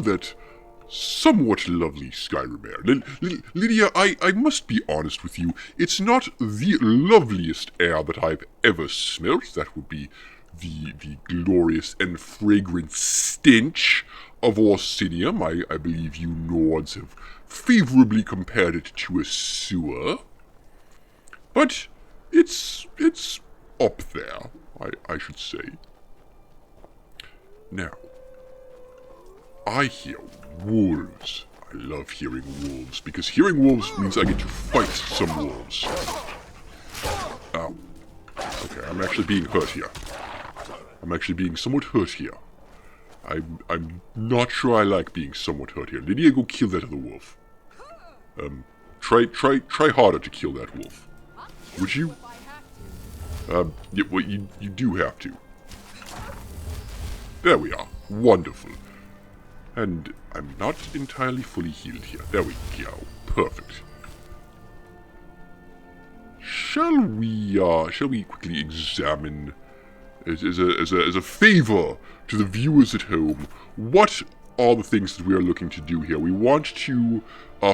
that somewhat lovely Skyrim air. Lydia, I must be honest with you. It's not the loveliest air that I've ever smelt. That would be the glorious and fragrant stench of Orsinium. I believe you Nords have favorably compared it to a sewer. But it's up there, I should say. Now, I hear wolves. I love hearing wolves, because hearing wolves means I get to fight some wolves. Ow. Okay, I'm actually being hurt here. I'm actually being somewhat hurt here. I'm not sure I like being somewhat hurt here. Lydia, go kill that other wolf. Try harder to kill that wolf. Would you? Yeah, well, you do have to. There we are. Wonderful. And I'm not entirely fully healed here. There we go. Perfect. Shall we quickly examine, as a favor to the viewers at home, what are the things that we are looking to do here? We want to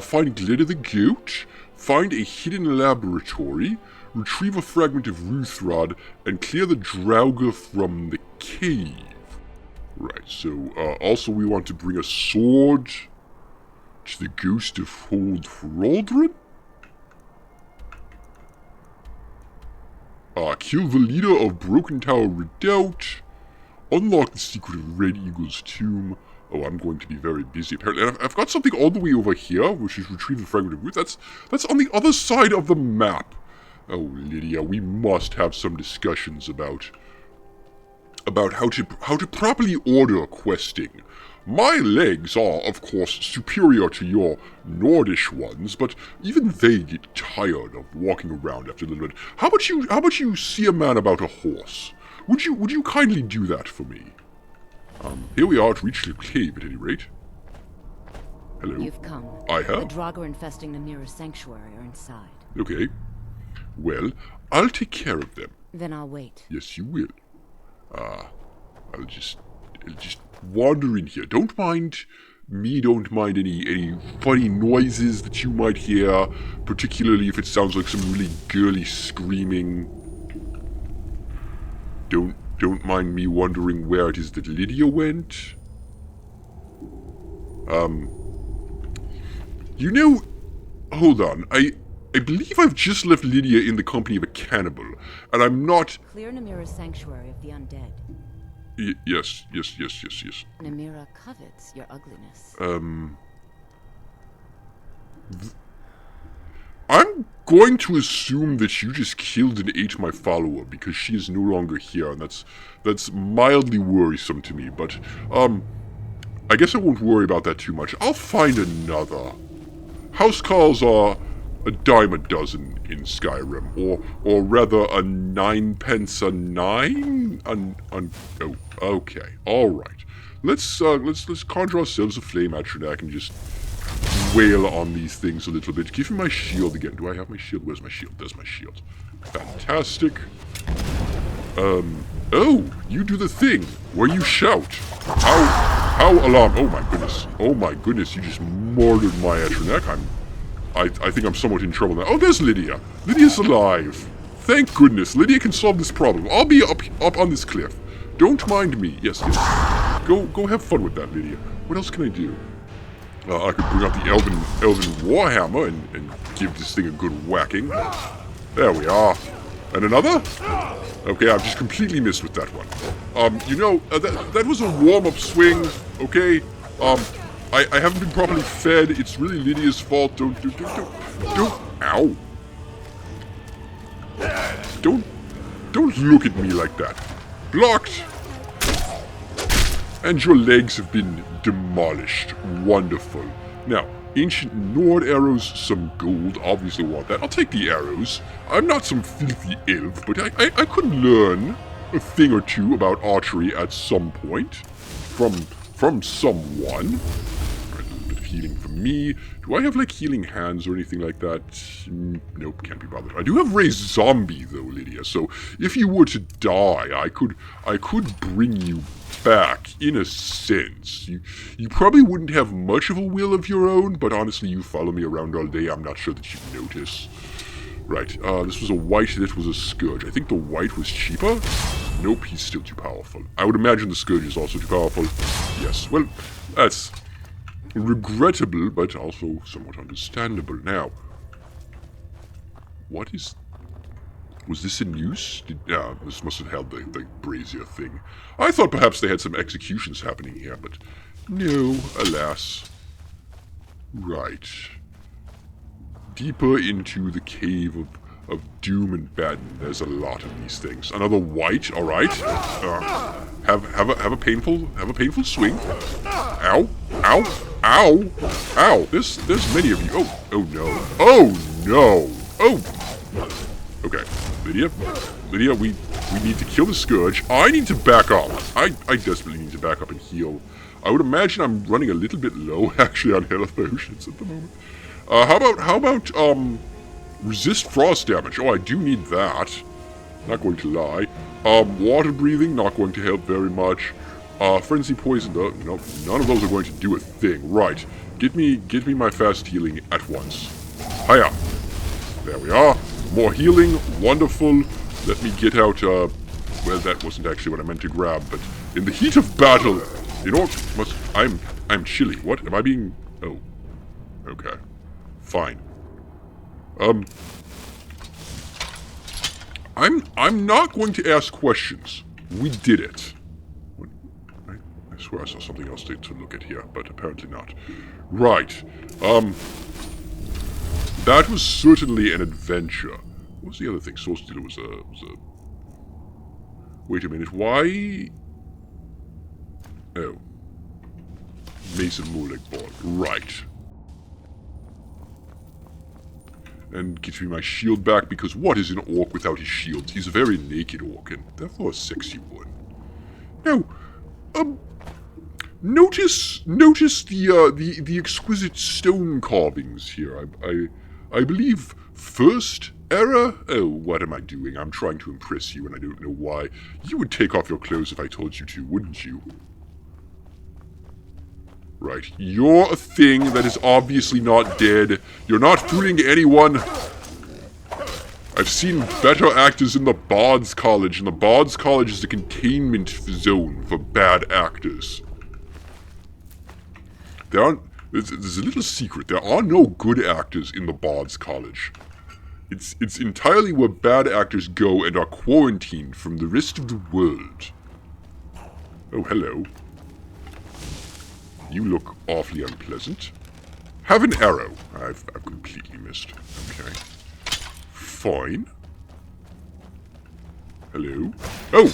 find Glitter the Goat, find a hidden laboratory, retrieve a fragment of Ruthrod, and clear the Draugr from the cave. Right, so also we want to bring a sword to the ghost of Hold Hroldren? Kill the leader of Broken Tower Redoubt. Unlock the secret of Red Eagle's tomb. Oh, I'm going to be very busy apparently. And I've got something all the way over here, which is retrieve the fragment of Ruth. That's on the other side of the map. Oh, Lydia, we must have some discussions about how to properly order questing. My legs are, of course, superior to your Nordish ones, but even they get tired of walking around after a little bit. How about you see a man about a horse? Would you kindly do that for me? Here we are to reach the cave at any rate. Hello. You've come. I have. The Draugr infesting the Mirror Sanctuary are inside. Okay. Well, I'll take care of them. Then I'll wait. Yes, you will. I'll just wander in here. Don't mind me, don't mind any funny noises that you might hear, particularly if it sounds like some really girly screaming. Don't mind me wondering where it is that Lydia went. You know, hold on, I believe I've just left Lydia in the company of a cannibal, and I'm not... Clear Namira's sanctuary of the undead. Yes. Namira covets your ugliness. I'm going to assume that you just killed and ate my follower because she is no longer here, and that's mildly worrisome to me, but, I guess I won't worry about that too much. I'll find another. House calls are a dime a dozen in Skyrim, or rather a 9 pence a 9? Oh, okay, alright. Let's conjure ourselves a flame Atronach and just wail on these things a little bit. Give me my shield again. Do I have my shield? Where's my shield? There's my shield. Fantastic. Oh, you do the thing where you shout. How alarm? Oh my goodness, you just murdered my Atronach. I think I'm somewhat in trouble now. Oh, there's Lydia. Lydia's alive. Thank goodness. Lydia can solve this problem. I'll be up on this cliff. Don't mind me. Yes. Go have fun with that, Lydia. What else can I do? I could bring out the Elven Warhammer and give this thing a good whacking. There we are. And another? Okay, I've just completely missed with that one. That was a warm-up swing, okay? I haven't been properly fed. It's really Lydia's fault. Don't. Ow. Don't look at me like that. Blocked. And your legs have been demolished. Wonderful. Now, ancient Nord arrows, some gold. Obviously want that. I'll take the arrows. I'm not some filthy elf, but I could learn a thing or two about archery at some point. From someone. Alright, a little bit of healing for me. Do I have, like, healing hands or anything like that? Nope, can't be bothered. I do have raised zombie, though, Lydia, so if you were to die, I could bring you back, in a sense. You probably wouldn't have much of a will of your own, but honestly, you follow me around all day, I'm not sure that you'd notice. Right, this was a white, this was a Scourge. I think the white was cheaper? Nope, he's still too powerful. I would imagine the Scourge is also too powerful. Yes, well, that's regrettable, but also somewhat understandable. Now, what is... Was this a noose? This must have held the brazier thing. I thought perhaps they had some executions happening here, but no, alas. Right. Deeper into the cave of doom and batten. There's a lot of these things. Another white, all right. Have a painful swing. Ow, ow, ow, ow. There's many of you. Oh no, oh no, oh. Okay, Lydia, we need to kill the Scourge. I need to back up. I desperately need to back up and heal. I would imagine I'm running a little bit low actually on health potions at the moment. How about resist frost damage? Oh, I do need that. Not going to lie. Water breathing, not going to help very much. Frenzy poison, though, no, none of those are going to do a thing. Right, get me my fast healing at once. Hiya. There we are. More healing, wonderful. Let me get out, well, that wasn't actually what I meant to grab, but in the heat of battle, you know, I'm chilly. What, am I being, oh, okay, fine. I'm not going to ask questions. We did it. I swear I saw something else to look at here, but apparently not. Right, that was certainly an adventure. What was the other thing? Source Dealer was a... Wait a minute, why... Oh. Mason Molag Ball. Right. And gives me my shield back, because what is an orc without his shield? He's a very naked orc, and therefore a sexy one. Now, notice the exquisite stone carvings here. I believe first error? Oh, what am I doing? I'm trying to impress you and I don't know why. You would take off your clothes if I told you to, wouldn't you? Right, you're a thing that is obviously not dead. You're not fooling anyone. I've seen better actors in the Bard's College, and the Bard's College is a containment zone for bad actors. There's a little secret. There are no good actors in the Bard's College. It's entirely where bad actors go and are quarantined from the rest of the world. Oh, hello. You look awfully unpleasant. Have an arrow. I've completely missed. Okay. Fine. Hello? Oh!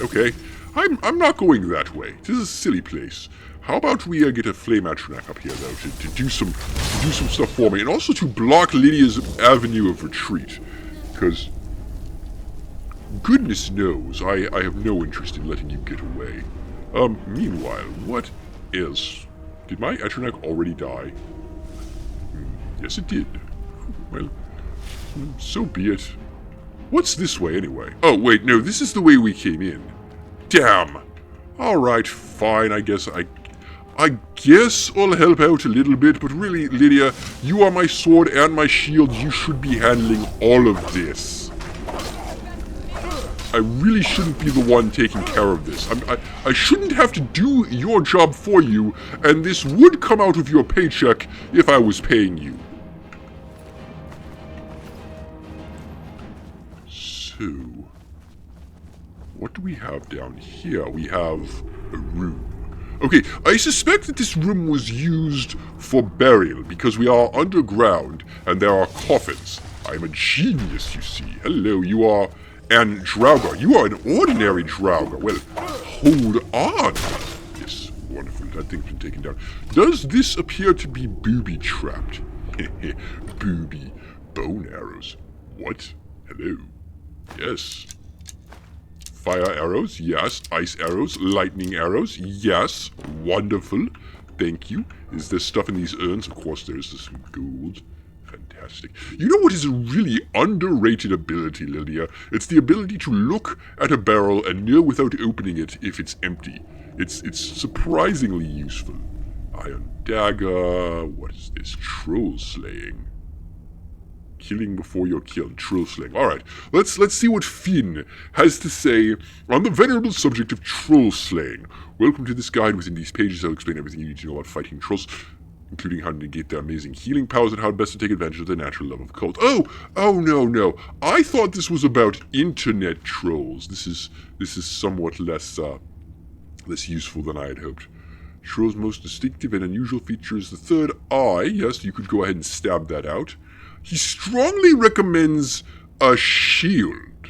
Okay. I'm not going that way. This is a silly place. How about we get a flame atronach up here, though, to do some stuff for me, and also to block Lydia's avenue of retreat, because goodness knows I have no interest in letting you get away. Meanwhile, what is? Did my atronach already die? Yes, it did. Well, so be it. What's this way anyway? Oh wait, no, this is the way we came in. Damn. All right, fine. I guess I'll help out a little bit, but really, Lydia, you are my sword and my shield. You should be handling all of this. I really shouldn't be the one taking care of this. I shouldn't have to do your job for you, and this would come out of your paycheck if I was paying you. So, what do we have down here? We have a room. Okay, I suspect that this room was used for burial because we are underground and there are coffins. I'm a genius, you see. Hello, you are an Draugr. You are an ordinary Draugr. Well, hold on. Yes, wonderful. That thing's been taken down. Does this appear to be booby-trapped? Booby. Bone arrows. What? Hello. Yes. Fire arrows, yes. Ice arrows, lightning arrows, yes. Wonderful. Thank you. Is there stuff in these urns? Of course there is. Some gold. Fantastic. fantastic. You know what is a really underrated ability, Lydia? It's the ability to look at a barrel and know without opening it if it's empty. It's surprisingly useful. Iron dagger. What is this? Troll slaying. Killing before you're killed. Troll slaying. Alright, let's see what Finn has to say on the venerable subject of troll slaying. Welcome to this guide. Within these pages I'll explain everything you need to know about fighting trolls, including how to negate their amazing healing powers and how best to take advantage of their natural love of cult. Oh no. I thought this was about internet trolls. This is somewhat less useful than I had hoped. Troll's most distinctive and unusual feature is the third eye. Yes, you could go ahead and stab that out. He strongly recommends a shield.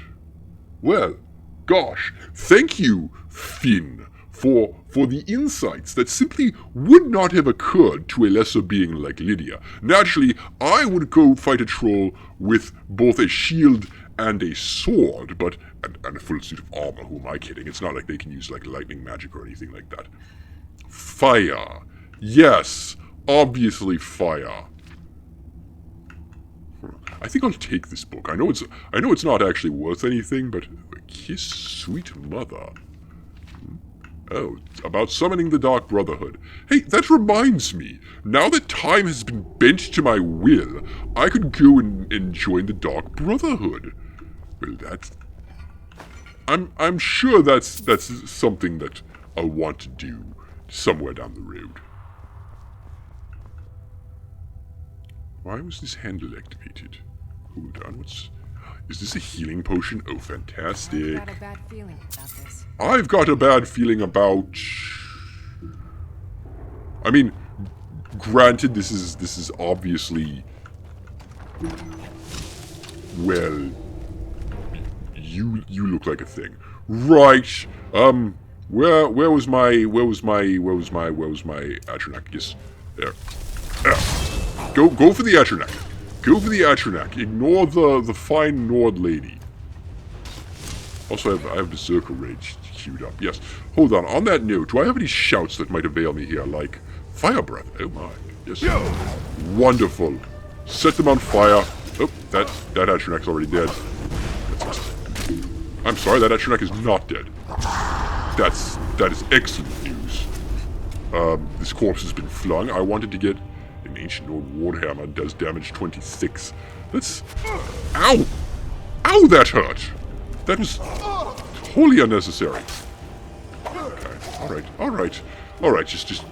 Well, gosh, thank you, Finn, for the insights that simply would not have occurred to a lesser being like Lydia. Naturally, I would go fight a troll with both a shield and a sword, and a full suit of armor. Who am I kidding? It's not like they can use like lightning magic or anything like that. Fire. Yes, obviously fire. I think I'll take this book. I know it's not actually worth anything, but kiss sweet mother. Oh, about summoning the Dark Brotherhood. Hey, that reminds me. Now that time has been bent to my will, I could go and join the Dark Brotherhood. Well, I'm sure that's something that I'll want to do somewhere down the road. Why was this handle activated? Hold on, is this a healing potion? Oh, fantastic. I've got a bad feeling about this. I've got a bad feeling about... I mean, granted, this is obviously... Well, you look like a thing. Right, where was my Atronach? Yes, there. Go for the Atronach. Go for the Atronach. Ignore the fine Nord lady. Also, I have Berserker Rage queued up. Yes. Hold on. On that note, do I have any shouts that might avail me here? Like, Fire Breath. Oh my. Yes. Wonderful. Set them on fire. Oh, that Atronach's already dead. That's excellent. I'm sorry, that Atronach is not dead. That is excellent news. This corpse has been flung. I wanted to get an Ancient Nord Warhammer. Does damage 26. Let's... Ow! Ow, that hurt! That was wholly unnecessary. Okay, alright, just...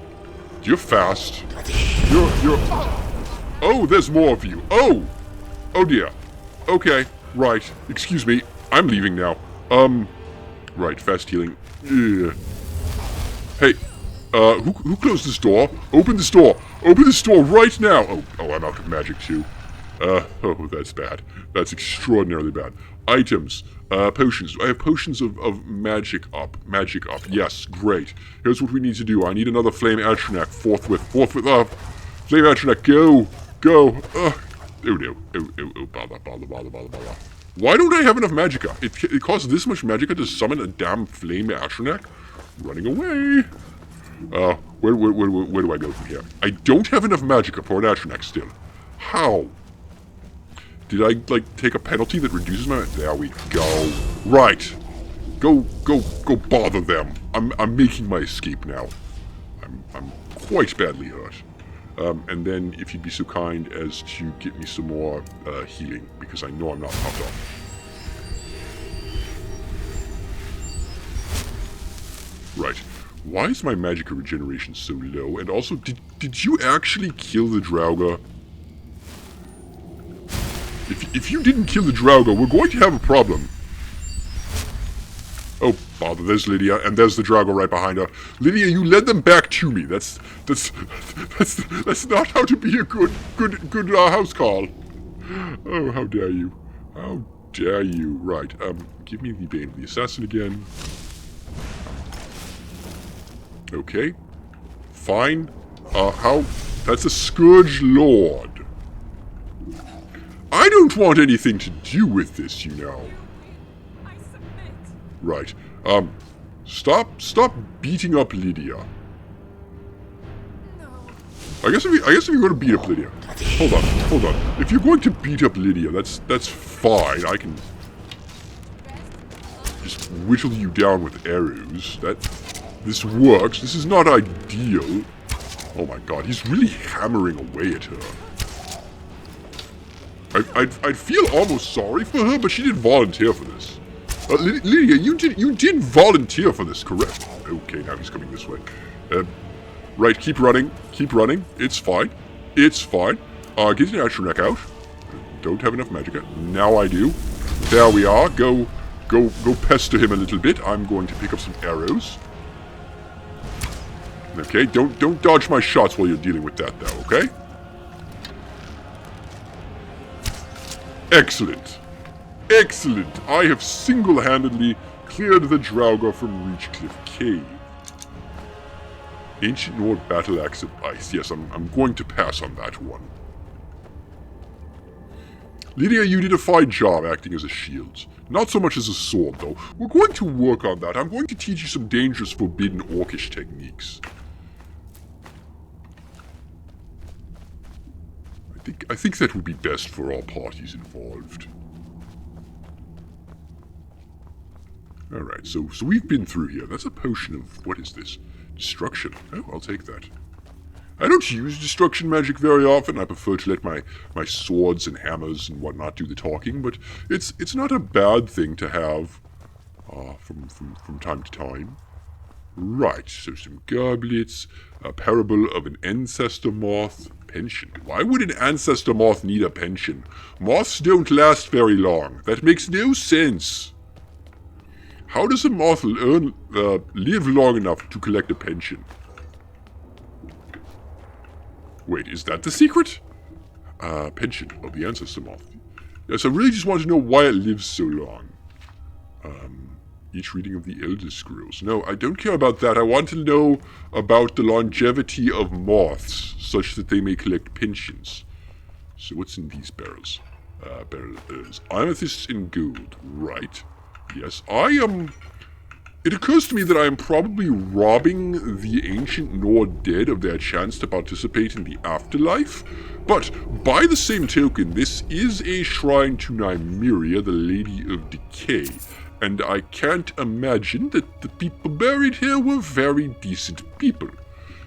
You're fast. You're... Oh, there's more of you. Oh dear. Okay, right. Excuse me. I'm leaving now. Right, fast healing. Ugh. Hey, who closed this door? Open this door! Open this door right now! Oh, I'm out of magic too. Oh, that's bad. That's extraordinarily bad. Items. Potions. I have potions of magic up. Magic up. Yes, great. Here's what we need to do. I need another Flame Atronach. Forthwith. Flame Atronach, go! Oh no. Oh, bother. Why don't I have enough magicka? It costs this much magicka to summon a damn Flame Atronach? Running away. Where do I go from here? I don't have enough magicka for an Atronach still. How? Did I, like, take a penalty that reduces my... There we go. Right. Go bother them. I'm making my escape now. I'm quite badly hurt. And then, if you'd be so kind as to get me some more healing, because I know I'm not popped off. Right. Why is my magicka regeneration so low? And also, did you actually kill the Draugr? If you didn't kill the Draugr, we're going to have a problem. Oh, bother, there's Lydia, and there's the Draugr right behind her. Lydia, you led them back to me. That's not how to be a good house call. Oh, how dare you. How dare you. Right, give me the Bane of the Assassin again. Okay. Fine. How? That's a Scourge Lord. I don't want anything to do with this, you know. I submit. Right. Stop beating up Lydia. No. I guess if you're going to beat up Lydia, hold on. If you're going to beat up Lydia, that's fine. I can just whittle you down with arrows. This works. This is not ideal. Oh my god, he's really hammering away at her. I'd feel almost sorry for her, but she didn't volunteer for this. Lydia, you did volunteer for this, correct? Okay, now he's coming this way. Right, keep running. It's fine. Get your natural neck out. Don't have enough magicka. Now I do. There we are. Go pester him a little bit. I'm going to pick up some arrows. Okay, don't dodge my shots while you're dealing with that, though. Okay. Excellent. I have single-handedly cleared the Draugr from Reachcliff Cave. Ancient Nord battle axe of ice. Yes, I'm going to pass on that one. Lydia, you did a fine job acting as a shield. Not so much as a sword, though. We're going to work on that. I'm going to teach you some dangerous, forbidden orcish techniques. I think that would be best for all parties involved. Alright, so we've been through here. That's a potion of... what is this? Destruction. Oh, I'll take that. I don't use destruction magic very often. I prefer to let my swords and hammers and whatnot do the talking, but it's not a bad thing to have from time to time. Right, so some goblets, a parable of an ancestor moth, pension. Why would an ancestor moth need a pension? Moths don't last very long. That makes no sense. How does a moth live long enough to collect a pension? Wait, is that the secret? Pension of the ancestor moth. Yes, I really just want to know why it lives so long. Each reading of the Elder Scrolls. No, I don't care about that. I want to know about the longevity of moths, such that they may collect pensions. So what's in these barrels? Barrels. Amethysts in gold. Right. Yes, it occurs to me that I am probably robbing the ancient Nord dead of their chance to participate in the afterlife. But, by the same token, this is a shrine to Nymeria, the Lady of Decay. And I can't imagine that the people buried here were very decent people.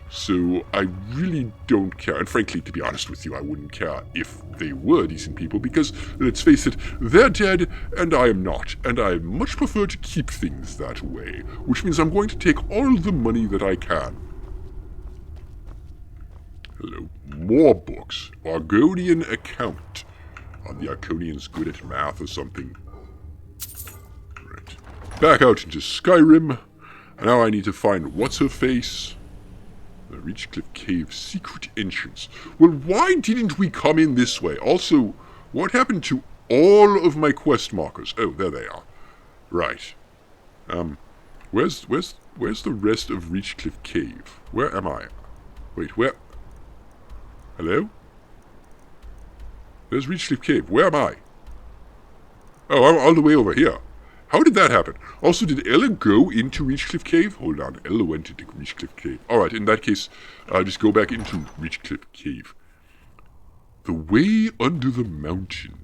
So I really don't care. And frankly, to be honest with you, I wouldn't care if they were decent people, because, let's face it, they're dead and I am not. And I much prefer to keep things that way, which means I'm going to take all the money that I can. Hello. More books. Argonian account. Are the Argonians good at math or something? Right. Back out into Skyrim. Now I need to find what's-her-face. The Reachcliff Cave secret entrance. Well, why didn't we come in this way? Also, what happened to all of my quest markers? Oh, there they are. Right. Where's the rest of Reachcliff Cave? Where am I? Wait, where? Hello? There's Reachcliff Cave. Where am I? Oh, I'm all the way over here. How did that happen? Also, did Ella go into Reachcliff Cave? Hold on, Ella went into Reachcliff Cave. Alright, in that case, just go back into Reachcliff Cave. The way under the mountain.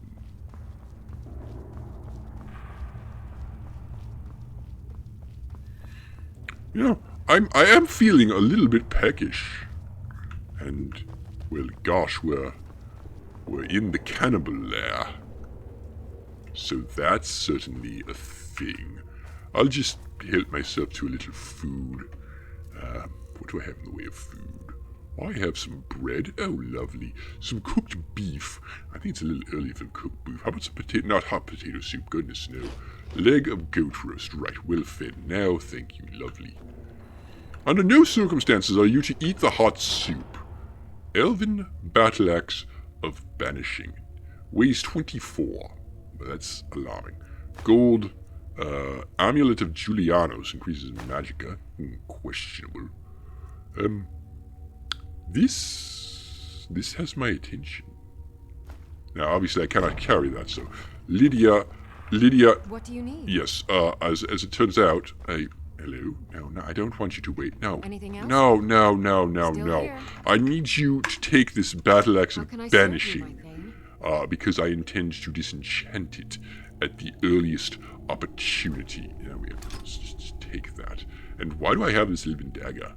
You know, I am feeling a little bit peckish. And, well, gosh, we're in the cannibal lair. So that's certainly a thing. I'll just help myself to a little food. What do I have in the way of food? I have some bread. Oh, lovely. Some cooked beef. I think it's a little early for cooked beef. How about some potato? Not hot potato soup. Goodness, no. Leg of goat roast. Right, well fed. Now, thank you. Lovely. Under no circumstances are you to eat the hot soup. Elven battle axe of banishing. Weighs 24. That's alarming. Gold, Amulet of Julianos increases magicka. Questionable. This has my attention. Now, obviously, I cannot carry that, so Lydia. What do you need? Yes. As it turns out, a Hello? No, I don't want you to wait. No. Anything else? No. Still here. I need you to take this battle axe How of can I serve you, my banishing, thane? because I intend to disenchant it at the earliest opportunity. There we go. Let's just take that. And why do I have this elven dagger?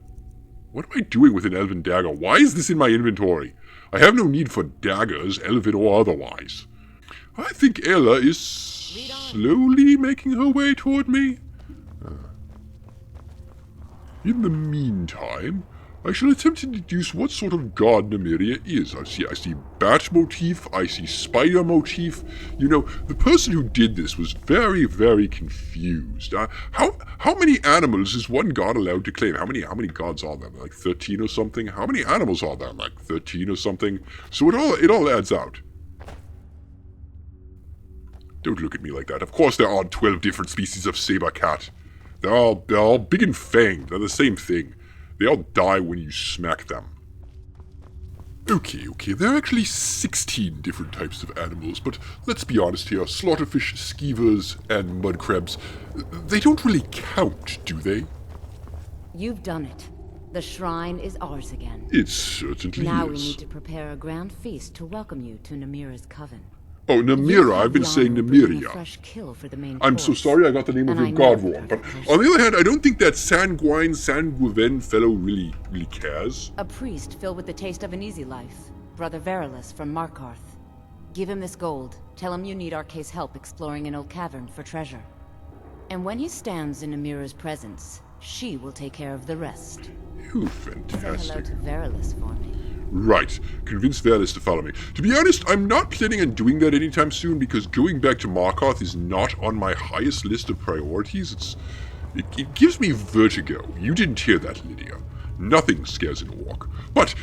What am I doing with an elven dagger? Why is this in my inventory? I have no need for daggers, elven or otherwise. I think Ella is slowly making her way toward me. In the meantime, I shall attempt to deduce what sort of god Nymeria is. I see bat motif, I see spider motif. You know, the person who did this was very, very confused. How many animals is one god allowed to claim? How many gods are there? Like 13 or something? How many animals are there? Like 13 or something? So it all adds out. Don't look at me like that. Of course there aren't 12 different species of saber cat. They're all big and fanged. They're the same thing. They all die when you smack them. Okay. There are actually 16 different types of animals, but let's be honest here. Slaughterfish, skeevers, and mudcrabs, they don't really count, do they? You've done it. The shrine is ours again. It certainly Now we is. need to prepare a grand feast to welcome you to Namira's coven. Oh, You Namira. have I've been the saying honor of bringing a Nymeria. fresh kill for the main I'm so course. sorry I got the name of And your I know god wrong, but that on the other hand, I don't think that Sanguiven fellow really cares. A priest filled with the taste of an easy life. Brother Verilus from Markarth. Give him this gold. Tell him you need Arcae's help exploring an old cavern for treasure. And when he stands in Namira's presence, she will take care of the rest. You Say hello fantastic. to Verilus for me. Right. Convince Valis to follow me. To be honest, I'm not planning on doing that anytime soon because going back to Markarth is not on my highest list of priorities. It gives me vertigo. You didn't hear that, Lydia. Nothing scares an orc. But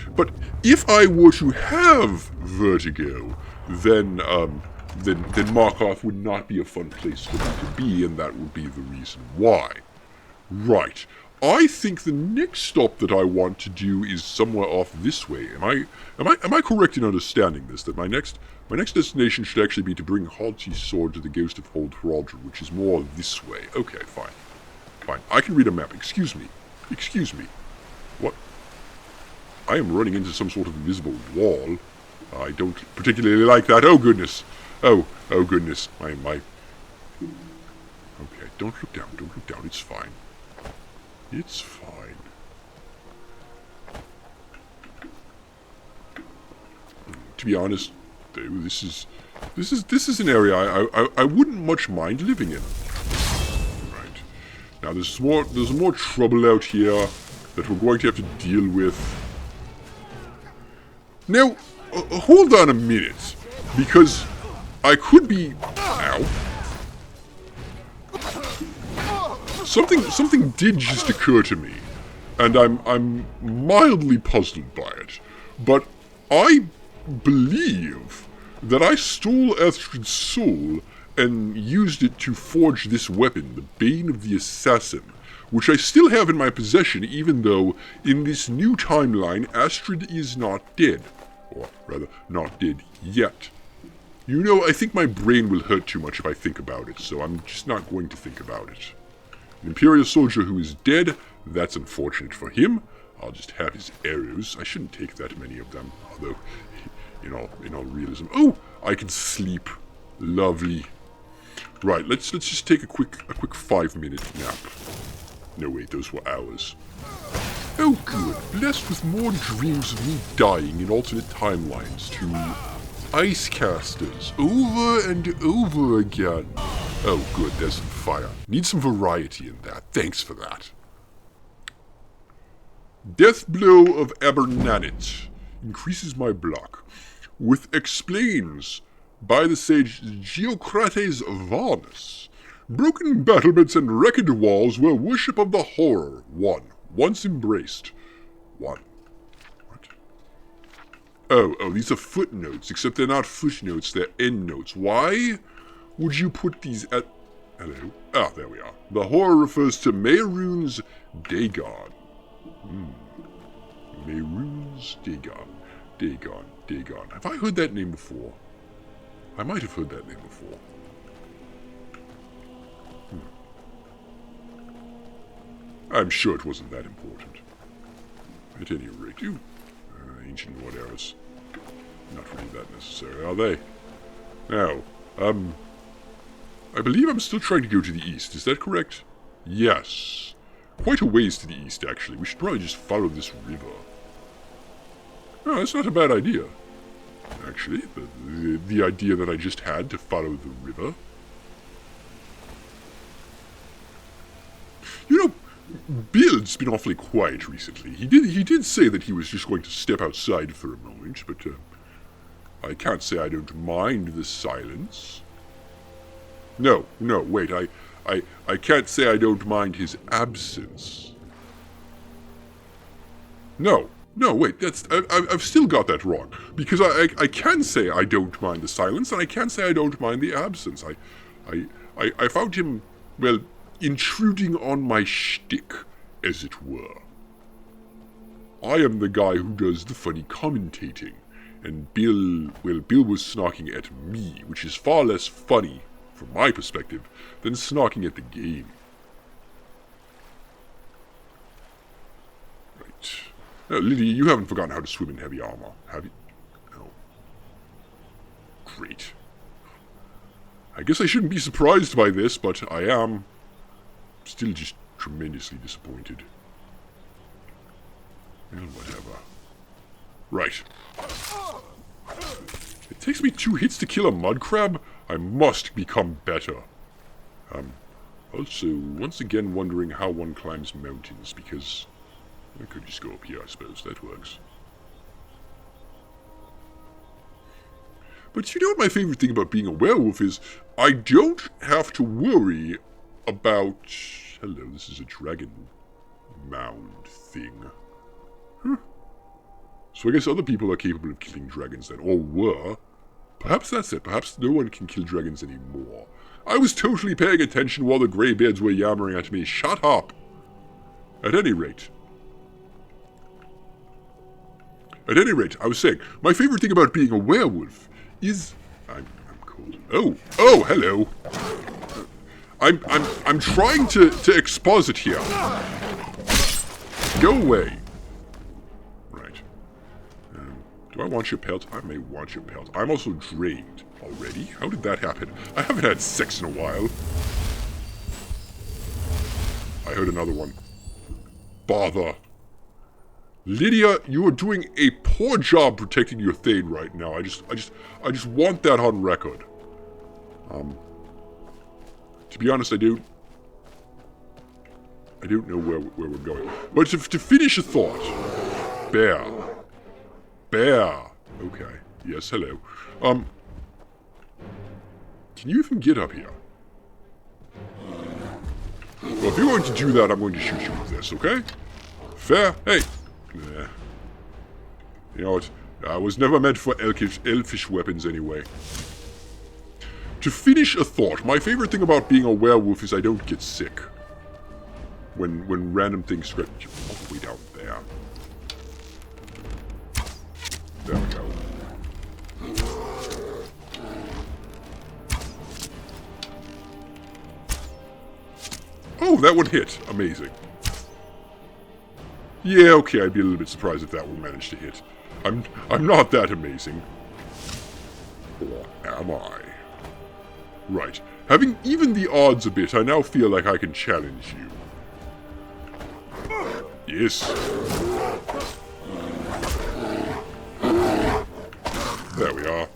if I were to have vertigo, then Markarth would not be a fun place for me to be, and that would be the reason why. Right. I think the next stop that I want to do is somewhere off this way. Am I correct in understanding this? That my next destination should actually be to bring Halti's sword to the Ghost of Old Thraldred, which is more this way. Okay, fine. I can read a map. Excuse me. What? I am running into some sort of invisible wall. I don't particularly like that. Oh goodness. Oh goodness. My. Okay, don't look down. It's fine. It's fine. To be honest, this is an area I wouldn't much mind living in. Right. Now there's more trouble out here that we're going to have to deal with. Now, hold on a minute, because I could be. Ow. Something did just occur to me, and I'm mildly puzzled by it. But I believe that I stole Astrid's soul and used it to forge this weapon, the Bane of the Assassin, which I still have in my possession even though in this new timeline Astrid is not dead. Or rather, not dead yet. You know, I think my brain will hurt too much if I think about it, so I'm just not going to think about it. An Imperial soldier who is dead, that's unfortunate for him. I'll just have his arrows. I shouldn't take that many of them, although, in all realism. Oh, I can sleep. Lovely. Right, let's just take a quick 5-minute nap. No, wait, those were hours. Oh, good. Blessed with more dreams of me dying in alternate timelines to ice casters over and over again. Oh, good, there's some fire. Need some variety in that. Thanks for that. Death Blow of Abernanit increases my block. With explains by the sage Geocrates Varnus. Broken battlements and wrecked walls were worship of the horror. 1. Once embraced. 1. What? Oh, these are footnotes, except they're not footnotes, they're endnotes. Why would you put these at... Hello? Ah, there we are. The horror refers to Mehrunes Dagon. Mehrunes Dagon. Dagon. Have I heard that name before? I might have heard that name before. I'm sure it wasn't that important. At any rate, you ancient what eras. Not really that necessary, are they? Now, I believe I'm still trying to go to the east, is that correct? Yes. Quite a ways to the east, actually. We should probably just follow this river. Oh, that's not a bad idea. Actually, the idea that I just had to follow the river. You know, Bill's been awfully quiet recently. He did say that he was just going to step outside for a moment, but I can't say I don't mind the silence. No, wait, I can't say I don't mind his absence. No, wait, I've still got that wrong. Because I can say I don't mind the silence, and I can say I don't mind the absence. I found him, well, intruding on my shtick, as it were. I am the guy who does the funny commentating, and Bill was snarking at me, which is far less funny, from my perspective, than snarking at the game. Right. Now, Lydia, you haven't forgotten how to swim in heavy armor, have you? No. Great. I guess I shouldn't be surprised by this, but I am still just tremendously disappointed. Well, whatever. Right. It takes me 2 hits to kill a mud crab? I must become better. Also, once again wondering how one climbs mountains, because I could just go up here, I suppose. That works. But you know what my favorite thing about being a werewolf is? I don't have to worry about... Hello, this is a dragon mound thing. Huh. So I guess other people are capable of killing dragons then, or were. Perhaps that's it. Perhaps no one can kill dragons anymore. I was totally paying attention while the greybeards were yammering at me. Shut up! At any rate, I was saying, my favorite thing about being a werewolf is... I'm cold. Oh, hello. I'm trying to exposit here. Go away. Right. Do I want your pelt? I may want your pelt. I'm also drained already. How did that happen? I haven't had sex in a while. I heard another one. Bother. Lydia, you are doing a poor job protecting your Thane right now. I just want that on record. To be honest, I don't know where we're going. But to finish a thought. Bear. Okay. Yes, hello. Can you even get up here? Well, if you're going to do that, I'm going to shoot you with this, okay? Fair? Hey. Nah. You know what? I was never meant for elfish weapons anyway. To finish a thought, my favorite thing about being a werewolf is I don't get sick. When random things scratch you all the way down there. There we go. Oh, that one hit. Amazing. Yeah, okay, I'd be a little bit surprised if that would manage to hit. I'm not that amazing. Or am I? Right. Having evened the odds a bit, I now feel like I can challenge you. Yes. There we are.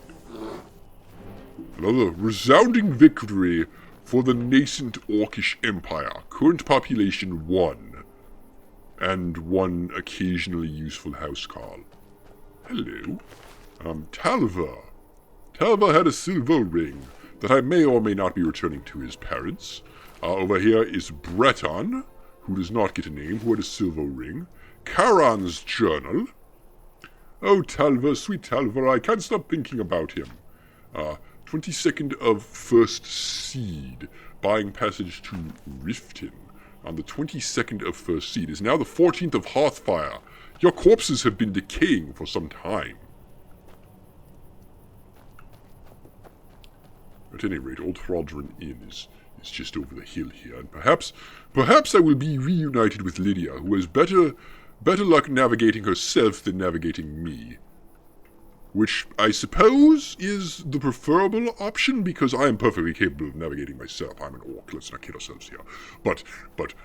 Another resounding victory for the nascent Orcish Empire. Current population 1. And 1 occasionally useful housecarl. Hello. Talva. Talva had a silver ring that I may or may not be returning to his parents. Over here is Breton, who does not get a name, who had a silver ring. Charon's journal. Oh, Talva, sweet Talva, I can't stop thinking about him. 22nd of First Seed, buying passage to Riften. On the 22nd of First Seed is now the 14th of Hearthfire. Your corpses have been decaying for some time. At any rate, Old Hrodron Inn is just over the hill here, and perhaps I will be reunited with Lydia, who has better luck navigating herself than navigating me. Which I suppose is the preferable option, because I am perfectly capable of navigating myself. I'm an orc, let's not kid ourselves here. But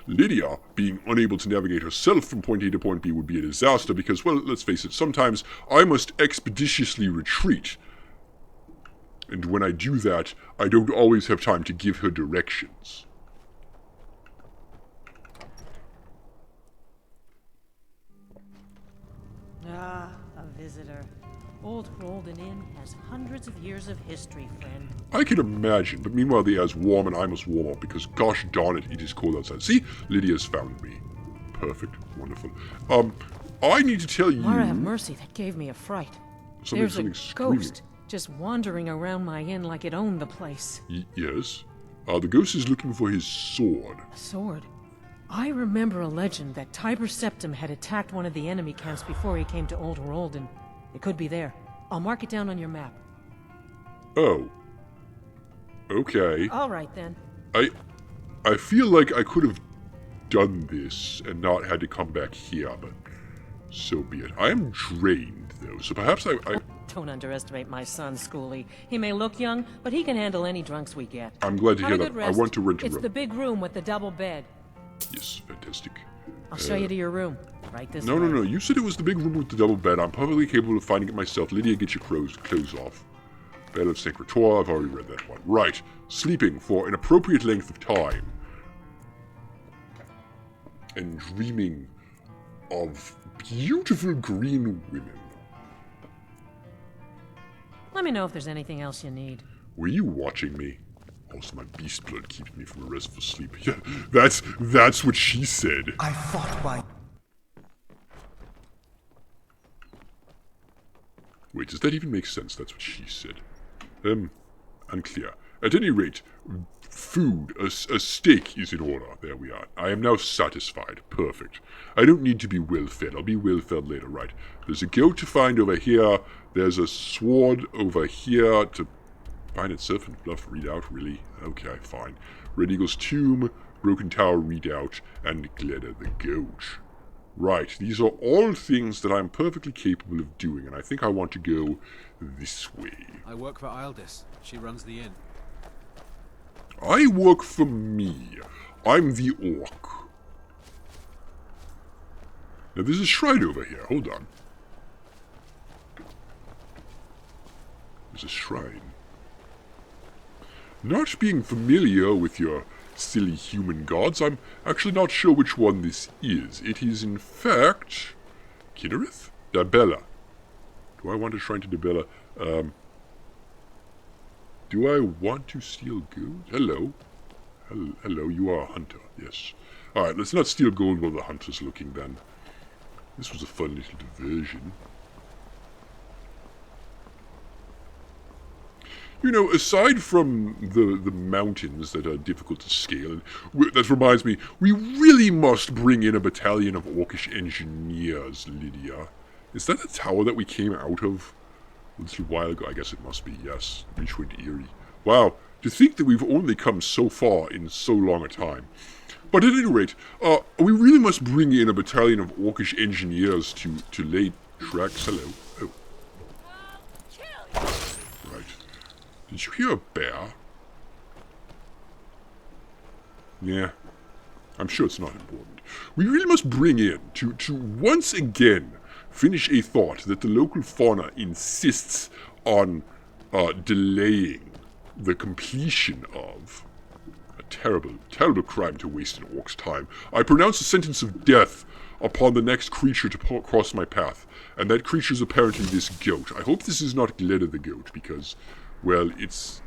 Lydia, being unable to navigate herself from point A to point B would be a disaster, because, well, let's face it, sometimes I must expeditiously retreat. And when I do that, I don't always have time to give her directions. Ah, a visitor. Old Hrodron Inn has hundreds of years of history, friend. I can imagine, but meanwhile the air's warm and I must warm up because gosh darn it, it is cold outside. See? Lydia's found me. Perfect. Wonderful. I need to tell you... Mara have mercy, that gave me a fright. There's a screaming. ghost just wandering around my inn like it owned the place. Yes? The ghost is looking for his sword. A sword? I remember a legend that Tiber Septim had attacked one of the enemy camps before he came to Old Hrodron. It could be there. I'll mark it down on your map. Oh. Okay. All right, then. I feel like I could have done this and not had to come back here, but so be it. I am drained, though, so perhaps I... Don't underestimate my son, Schoolie. He may look young, but he can handle any drunks we get. I'm glad to Have hear a that. good rest. I want to rent a It's room. the big room with the double bed. Yes, fantastic. I'll show you to your room. Right this No, way. no, no. You said it was the big room with the double bed. I'm perfectly capable of finding it myself. Lydia, get your clothes off. Bed of St. Croix, I've already read that one. Right. Sleeping for an appropriate length of time. And dreaming of beautiful green women. Let me know if there's anything else you need. Were you watching me? Also, my beast blood keeps me from a restful sleep. Yeah, that's what she said. I fought by... Wait, does that even make sense? That's what she said. Unclear. At any rate, food, a steak is in order. There we are. I am now satisfied. Perfect. I don't need to be well-fed. I'll be well-fed later, right? There's a goat to find over here. There's a sword over here to find itself and bluff readout, really? Okay, fine. Red Eagle's Tomb, Broken Tower readout, and Gleda the Goat. Right, these are all things that I'm perfectly capable of doing, and I think I want to go this way. I work for Ildis. She runs the inn. I work for me. I'm the orc. Now there's a shrine over here. Hold on. There's a shrine. Not being familiar with your silly human gods, I'm actually not sure which one this is. It is, in fact, Kinnereth? Dabella. Do I want a shrine to Dabella? Do I want to steal gold? Hello. Hello, you are a hunter. Yes. Alright, let's not steal gold while the hunter's looking then. This was a fun little diversion. You know, aside from the mountains that are difficult to scale, and that reminds me, we really must bring in a battalion of orcish engineers, Lydia. Is that the tower that we came out of a little while ago? I guess it must be, yes. Reachwind Eyrie. Wow, to think that we've only come so far in so long a time. But at any rate, we really must bring in a battalion of orcish engineers to lay tracks. Hello. Oh. Right. Did you hear a bear? Yeah. I'm sure it's not important. We really must bring in, to once again finish a thought that the local fauna insists on delaying the completion of. A terrible, terrible crime to waste an orc's time. I pronounce a sentence of death upon the next creature to cross my path, and that creature is apparently this goat. I hope this is not Gleda the goat, because, well, it's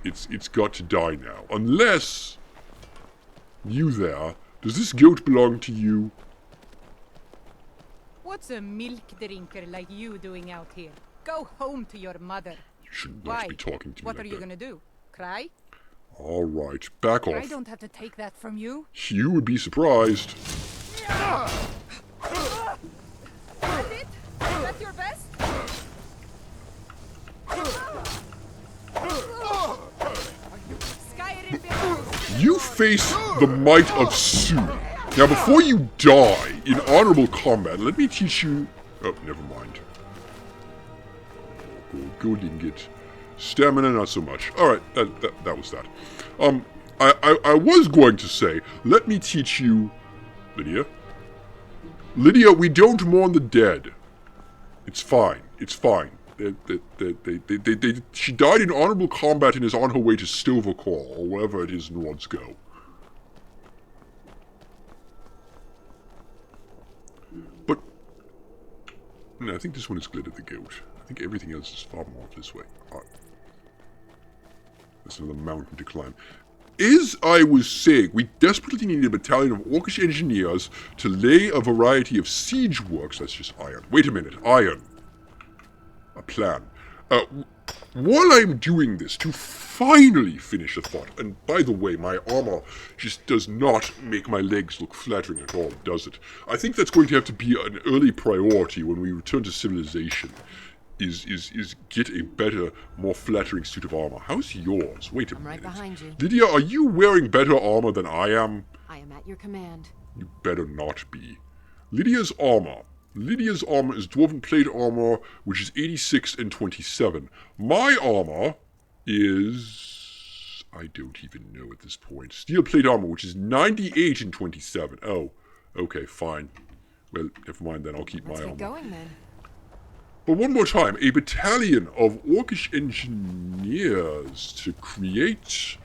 got to die now. Unless, you there, does this goat belong to you? What's a milk drinker like you doing out here? Go home to your mother. You should not Why? be talking to me What like are you that. gonna do? Cry? Alright, back I off. don't have to take that from you. You would be surprised. That's it? That's your best? Are you You face the might of Su. Now, before you die in honorable combat, let me teach you... Oh, never mind. Gold ingot. Stamina, not so much. Alright, that was that. I was going to say, let me teach you... Lydia? Lydia, we don't mourn the dead. It's fine. It's fine. She died in honorable combat and is on her way to Silvercore, or wherever it is Nords go. But... No, I think this one is Glitter the Goat. I think everything else is far more this way. Alright. There's another mountain to climb. As I was saying, we desperately need a battalion of Orcish engineers to lay a variety of siege works. That's just iron. Wait a minute. Iron. A plan. While I'm doing this, to finally finish a thought, and by the way, my armor just does not make my legs look flattering at all, does it? I think that's going to have to be an early priority when we return to civilization. Is get a better, more flattering suit of armor. How's yours? Wait a minute. I'm right behind you. Lydia, are you wearing better armor than I am? I am at your command. You better not be. Lydia's armor. Lydia's armor is Dwarven Plate armor, which is 86 and 27. My armor is... I don't even know at this point. Steel Plate armor, which is 98 and 27. Oh, okay, fine. Well, never mind then. I'll keep my armor. Let's get going then. But one more time, a battalion of Orcish engineers to create...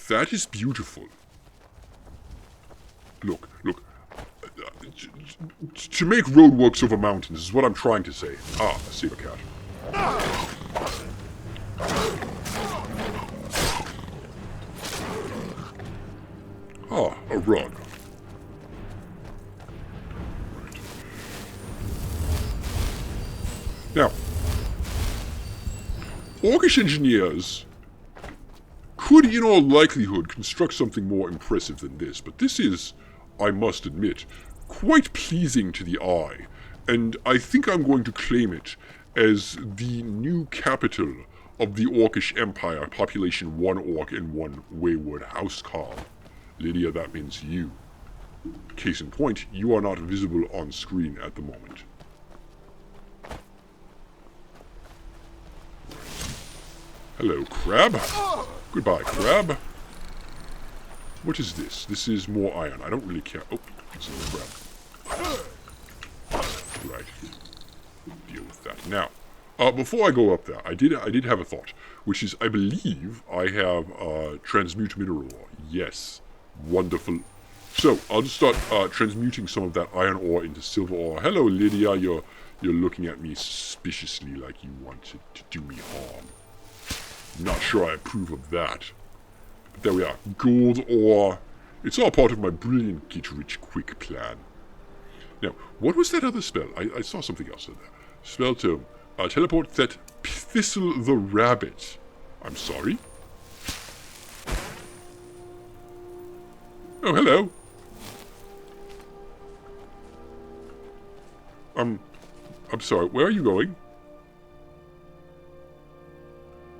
That is beautiful. Look. To make roadworks over mountains is what I'm trying to say. Ah, a saber cat. Ah, a rug. Now, Orcish engineers could, in all likelihood, construct something more impressive than this, but this is, I must admit, quite pleasing to the eye, and I think I'm going to claim it as the new capital of the Orcish Empire, population 1 Orc and 1 wayward housecarl. Lydia, that means you. Case in point, you are not visible on screen at the moment. Hello, crab. Goodbye, crab. What is this? This is more iron. I don't really care. Oh, it's another crab. Right. Deal with that. Now, before I go up there, I did have a thought, which is I believe I have transmute mineral ore. Yes. Wonderful. So, I'll just start transmuting some of that iron ore into silver ore. Hello, Lydia. You're looking at me suspiciously like you want to do me harm. Not sure I approve of that. But there we are. Gold ore. It's all part of my brilliant get-rich-quick plan. Now, what was that other spell? I saw something else in there. Spell to teleport that Thistle the Rabbit. I'm sorry? Oh, hello. I'm sorry. Where are you going?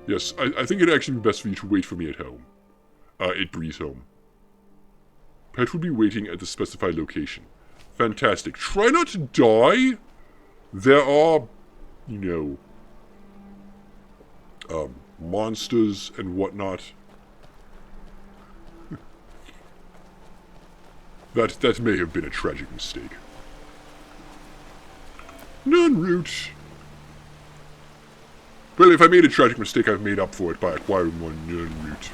Yes, I think it'd actually be best for you to wait for me at home. At Breeze Home. Pet will be waiting at the specified location. Fantastic. Try not to die. There are, you know, monsters and whatnot. That may have been a tragic mistake. Nunroot. Well, if I made a tragic mistake, I've made up for it by acquiring more Nunroot.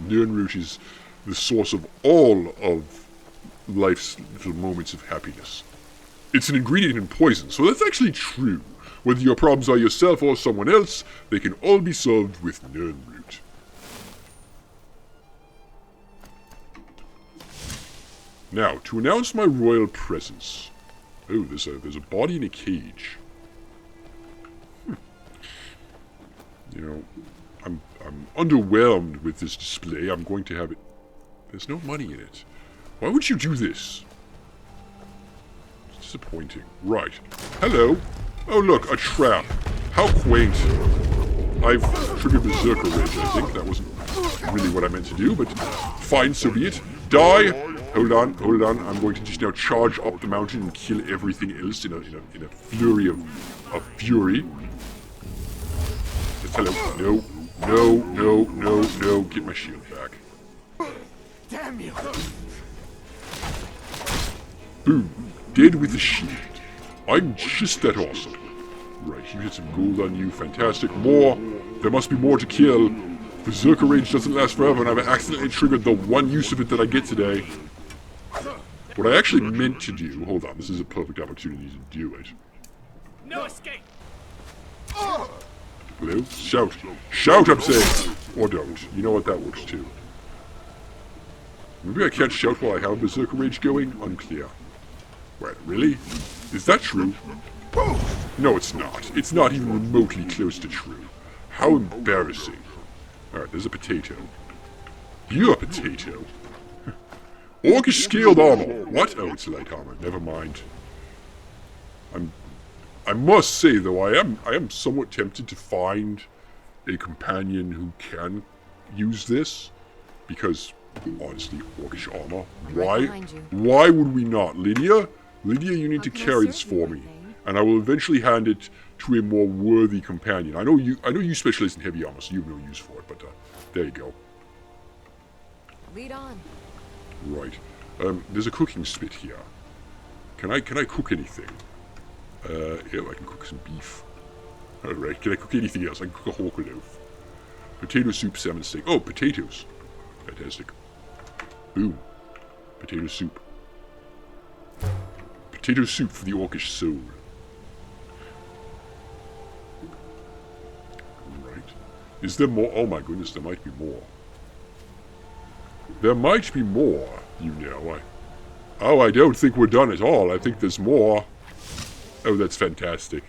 Nunroot is the source of all of life's little moments of happiness. It's an ingredient in poison, so that's actually true. Whether your problems are yourself or someone else, they can all be solved with Nunroot. Now, to announce my royal presence. Oh, there's a body in a cage. You know, I'm underwhelmed with this display. I'm going to have it... There's no money in it. Why would you do this? It's disappointing. Right. Hello. Oh, look, a trap. How quaint. I've triggered Berserker Rage, I think. That wasn't really what I meant to do, but fine, so be it. Die! Hold on, hold on. I'm going to just now charge up the mountain and kill everything else in a flurry of fury. Hello. No. No, no, no, no. Get my shield back. Damn you! Boom. Dead with the shield. I'm just that awesome. Right, you hit some gold on you. Fantastic. More. There must be more to kill. Berserker Rage doesn't last forever, and I've accidentally triggered the one use of it that I get today. What I actually meant to do... Hold on, this is a perfect opportunity to do it. No escape! Hello? Shout. Shout, I'm saying! Or don't. You know what, that works too. Maybe I can't shout while I have Berserker Rage going? Unclear. Wait, really? Is that true? No, it's not. It's not even remotely close to true. How embarrassing. Alright, there's a potato. You're a potato. Orcish scaled armor. What? Oh, it's light armor. Never mind. I must say though, I am somewhat tempted to find a companion who can use this, because honestly, Orcish armor. Right behind you. Why would we not, Lydia? Lydia, you need to How can I carry this serve for you, me, Thane? and I will eventually hand it to a more worthy companion. I know you specialize in heavy armor, so you have no use for it. But there you go. Lead on. Right. There's a cooking spit here. Can I cook anything? Yeah, I can cook some beef. Alright, can I cook anything else? I can cook a hawker loaf. Potato soup, salmon steak. Oh, potatoes. Fantastic. Boom. Potato soup. Potato soup for the Orcish soul. Right. Is there more? Oh my goodness, there might be more. There might be more, you know. I don't think we're done at all. I think there's more. Oh, that's fantastic.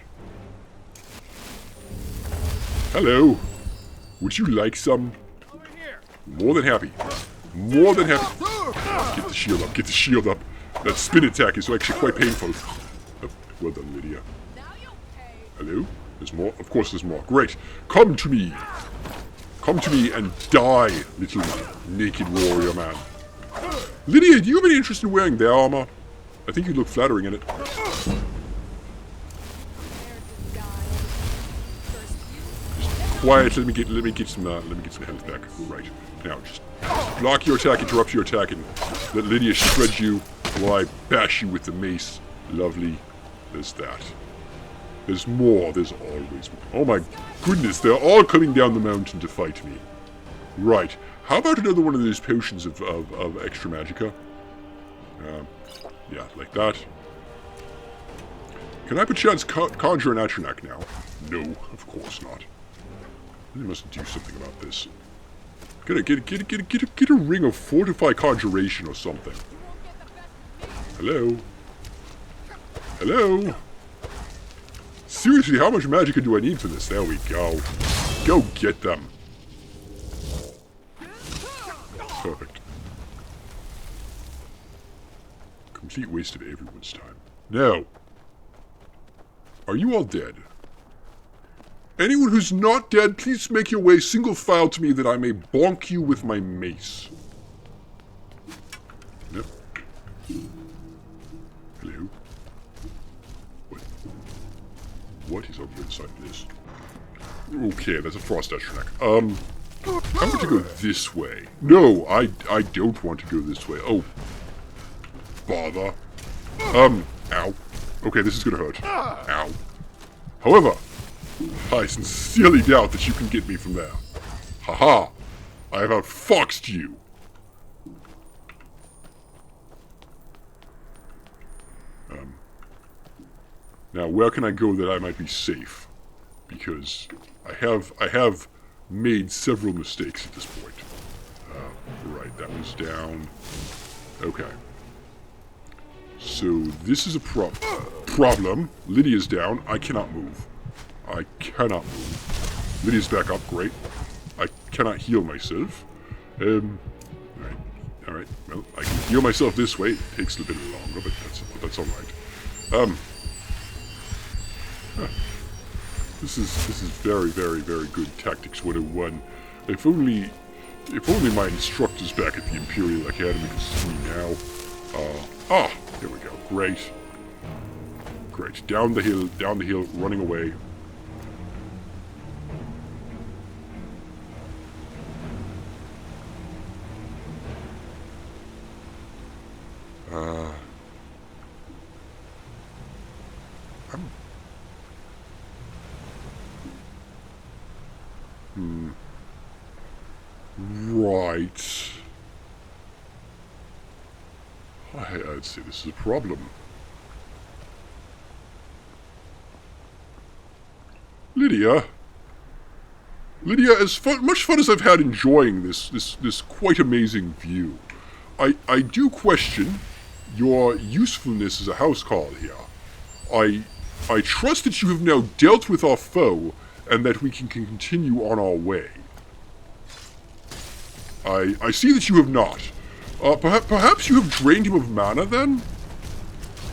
Hello. Would you like some? More than happy. More than happy. Get the shield up. Get the shield up. That spin attack is actually quite painful. Oh, well done, Lydia. Hello? There's more? Of course there's more. Great. Come to me. Come to me and die, little naked warrior man. Lydia, do you have any interest in wearing their armor? I think you look flattering in it. Quiet. Let me get some health back. Right now, just block your attack, interrupt your attack, and let Lydia shred you while I bash you with the mace. Lovely. There's that. There's more. There's always more. Oh my goodness! They're all coming down the mountain to fight me. Right. How about another one of those potions of extra magicka? Yeah, like that. Can I perchance conjure an Atronach now? No, of course not. I must do something about this. Get a ring of fortify conjuration or something. Hello? Hello? Seriously, how much magicka do I need for this? There we go. Go get them. Perfect. Complete waste of everyone's time. Now, are you all dead? Anyone who's not dead, please make your way single file to me that I may bonk you with my mace. Yep. Hello? What is on the other side of this? Okay, that's a frost Atronach. I'm going to go this way. No, I don't want to go this way. Oh. Bother. Ow. Okay, this is gonna hurt. Ow. However, I sincerely doubt that you can get me from there. Haha. I have outfoxed you. Now, where can I go that I might be safe? Because I have made several mistakes at this point. Right, that was down. Okay. So, this is a problem. Lydia's down. I cannot move. I cannot move. Lydia's back up. Great. I cannot heal myself. Alright. Alright. Well, I can heal myself this way. It takes a little bit longer, but that's alright. This is very, very, very good Tactics 101. If only my instructors back at the Imperial Academy could see me now. Here we go. Great. Great. Down the hill, running away. Right. I'd say this is a problem. Lydia, as much fun as I've had enjoying this quite amazing view, I do question your usefulness as a housecarl here. I trust that you have now dealt with our foe and that we can continue on our way. I see that you have not. Perhaps you have drained him of mana then?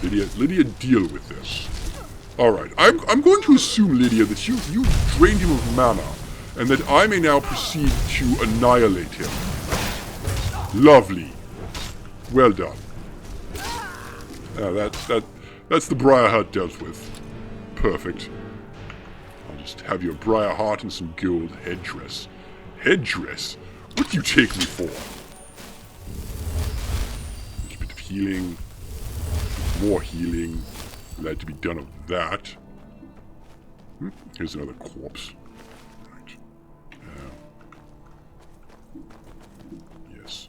Lydia, deal with this. Alright, I'm going to assume, Lydia, that you drained him of mana, and that I may now proceed to annihilate him. Lovely. Well done. That's the Briar Heart dealt with. Perfect. I'll just have your Briar Heart and some gold headdress. Headdress? What do you take me for? A little bit of healing. More healing. Glad to be done of that. Here's another corpse. Right. Yes.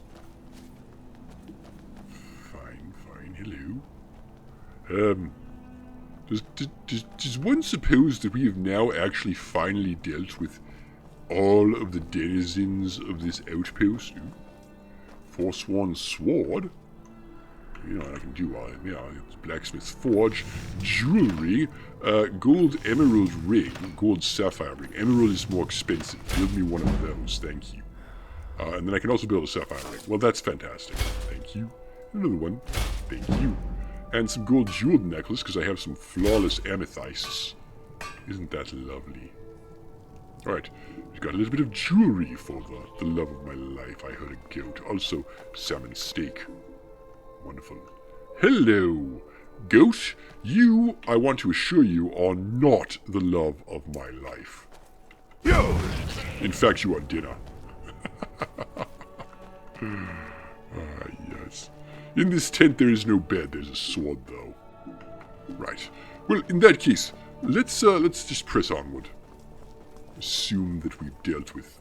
Fine. Hello. Does one suppose that we have now actually finally dealt with all of the denizens of this outpost? Forsworn sword? You know, I can do all that. Blacksmith's forge, jewelry, gold emerald ring, gold sapphire ring. Emerald is more expensive. Build me one of those, thank you. And then I can also build a sapphire ring. Well, that's fantastic. Thank you. Another one. Thank you. And some gold jeweled necklace, because I have some flawless amethysts. Isn't that lovely? Alright, we've got a little bit of jewelry for the love of my life. I heard a goat. Also, salmon steak. Wonderful. Hello, goat. You, I want to assure you, are not the love of my life. Yo! In fact, you are dinner. Yes. In this tent there is no bed, there's a sword, though. Right. Well, in that case, let's just press onward. Assume that we've dealt with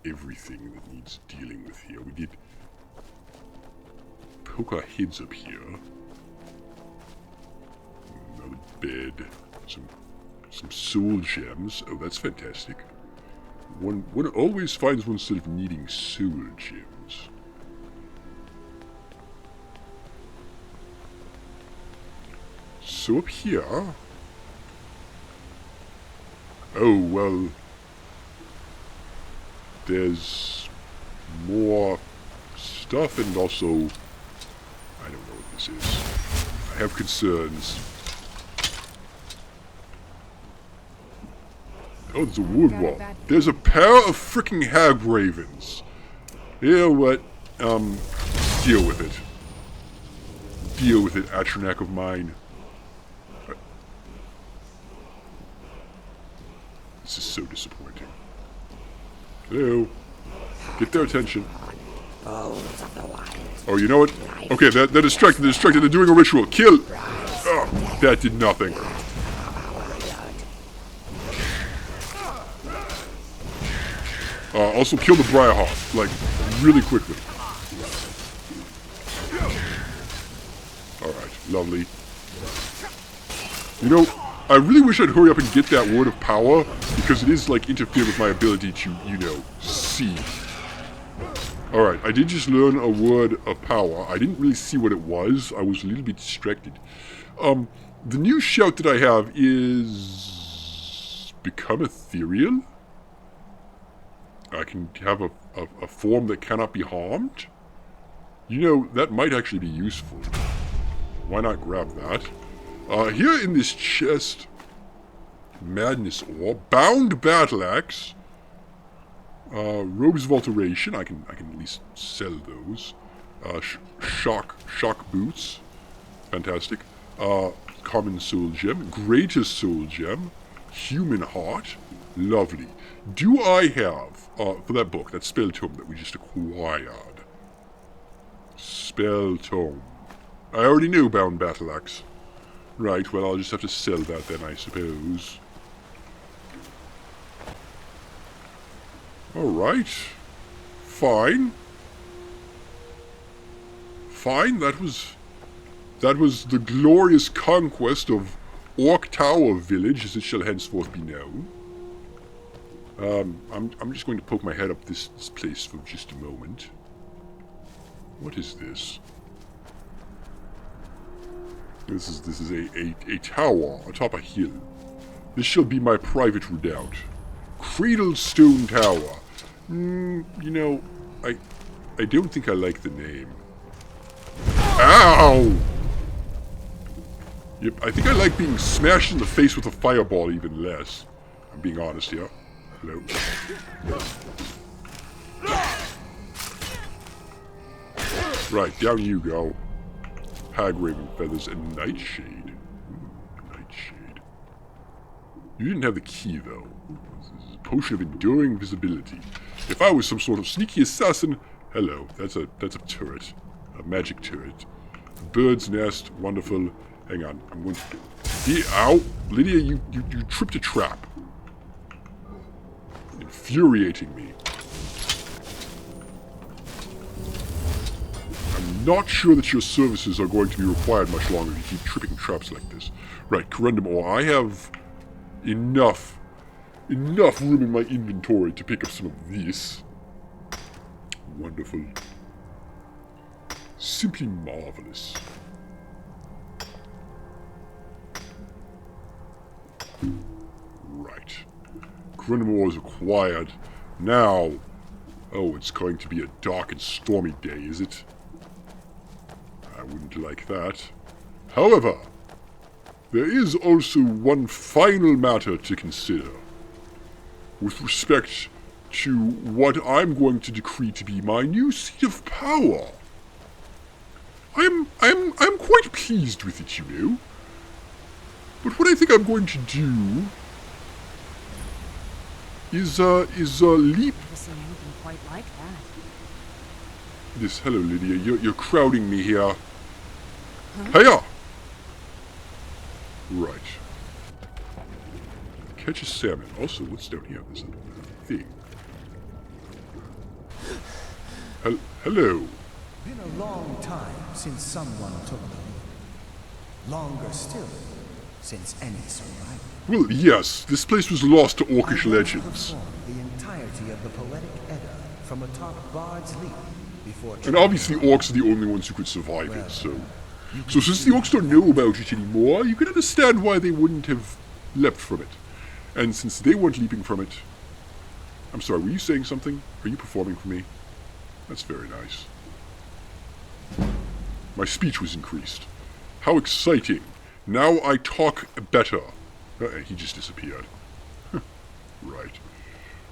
everything that needs dealing with here. We did poke our heads up here. Another bed. Some soul gems. Oh, that's fantastic. One always finds oneself needing soul gems. So up here... Oh, well... There's more stuff, and also... I don't know what this is. I have concerns. Oh, there's a wood wall. There's a pair of frickin' hag ravens. You know what? Deal with it. Deal with it, Atronach of mine. This is so disappointing. Hello? Get their attention. Oh, you know what? Okay, they're distracted. They're distracted. They're doing a ritual. Kill! Oh, that did nothing. Also kill the Briarheart, like, really quickly. Alright, lovely. You know, I really wish I'd hurry up and get that word of power, because it is, like, interfere with my ability to, you know, see. Alright, I did just learn a word of power. I didn't really see what it was. I was a little bit distracted. The new shout that I have is... Become ethereal? I can have a form that cannot be harmed? You know, that might actually be useful. Why not grab that? Here in this chest... Madness Ore. Bound Battle Axe. Robes of Alteration. I can at least sell those. Shock Boots. Fantastic. Common Soul Gem. Greatest Soul Gem. Human Heart. Lovely. Do I have, for that book, that Spell Tome that we just acquired. Spell Tome. I already knew Bound Battle Axe. Right, well, I'll just have to sell that then, I suppose. Alright. Fine. Fine, that was the glorious conquest of Orc Tower Village, as it shall henceforth be known. I'm just going to poke my head up this place for just a moment. What is this? This is a tower atop a hill. This shall be my private redoubt. Cradlestone Tower. You know, I don't think I like the name. Ow! Yep, I think I like being smashed in the face with a fireball even less. I'm being honest here. Hello. Right, down you go. Hagraven Feathers and Nightshade. Nightshade. You didn't have the key, though. This is a potion of enduring visibility. If I was some sort of sneaky assassin... Hello, that's a turret. A magic turret. Bird's nest, wonderful. Hang on, I'm going to... Ow! Lydia, you tripped a trap. Infuriating me. I'm not sure that your services are going to be required much longer if you keep tripping traps like this. Right, Corundum Ore. I have enough room in my inventory to pick up some of these. Wonderful. Simply marvelous. Right. Corundum Ore is acquired. Now... Oh, it's going to be a dark and stormy day, is it? I wouldn't like that. However, there is also one final matter to consider. With respect to what I'm going to decree to be my new seat of power. I'm quite pleased with it, you know. But what I think I'm going to do is leap. Never seen anything quite like that. Yes, hello, Lydia. You're crowding me here. Hiya! Right. Catch a salmon. Also, what's down here? There's a thing. Hello. Been a long time since someone took them. Longer still, since any survived. Well, yes. This place was lost to Orcish I legends. performed the entirety of the Poetic Edda from atop Bard's Leap before. And obviously orcs are the only ones who could survive it, so since the orcs don't know about it anymore, you can understand why they wouldn't have leapt from it. And since they weren't leaping from it... I'm sorry, were you saying something? Are you performing for me? That's very nice. My speech was increased. How exciting. Now I talk better. He just disappeared. Right.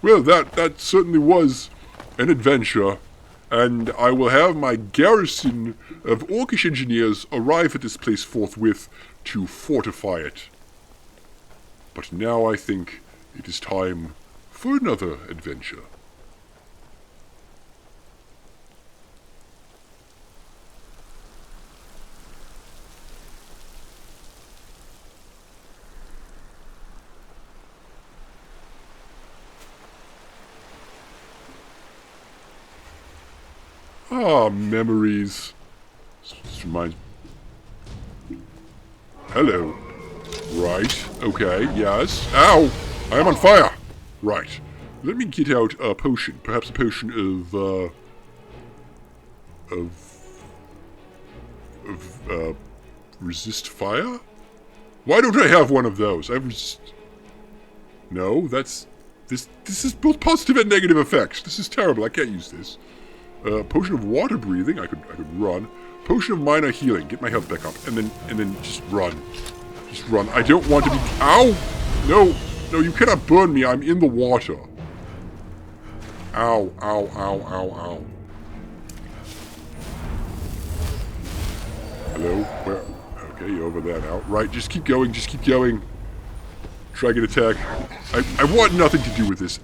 Well, that certainly was an adventure. And I will have my garrison of Orcish engineers arrive at this place forthwith to fortify it. But now I think it is time for another adventure. Ah, memories. This reminds me. Hello. Right. Okay. Yes. Ow! I am on fire! Right. Let me get out a potion. Perhaps a potion of resist fire? Why don't I have one of those? I have resist... No, that's... This is both positive and negative effects. This is terrible. I can't use this. Potion of water breathing. I could run. Potion of minor healing. Get my health back up, and then just run. Just run. I don't want to be. Ow! No! No, you cannot burn me. I'm in the water. Ow, ow, ow, ow, ow. Hello? Where? Okay, you're over there now. Right, just keep going, just keep going. Dragon attack. I want nothing to do with this.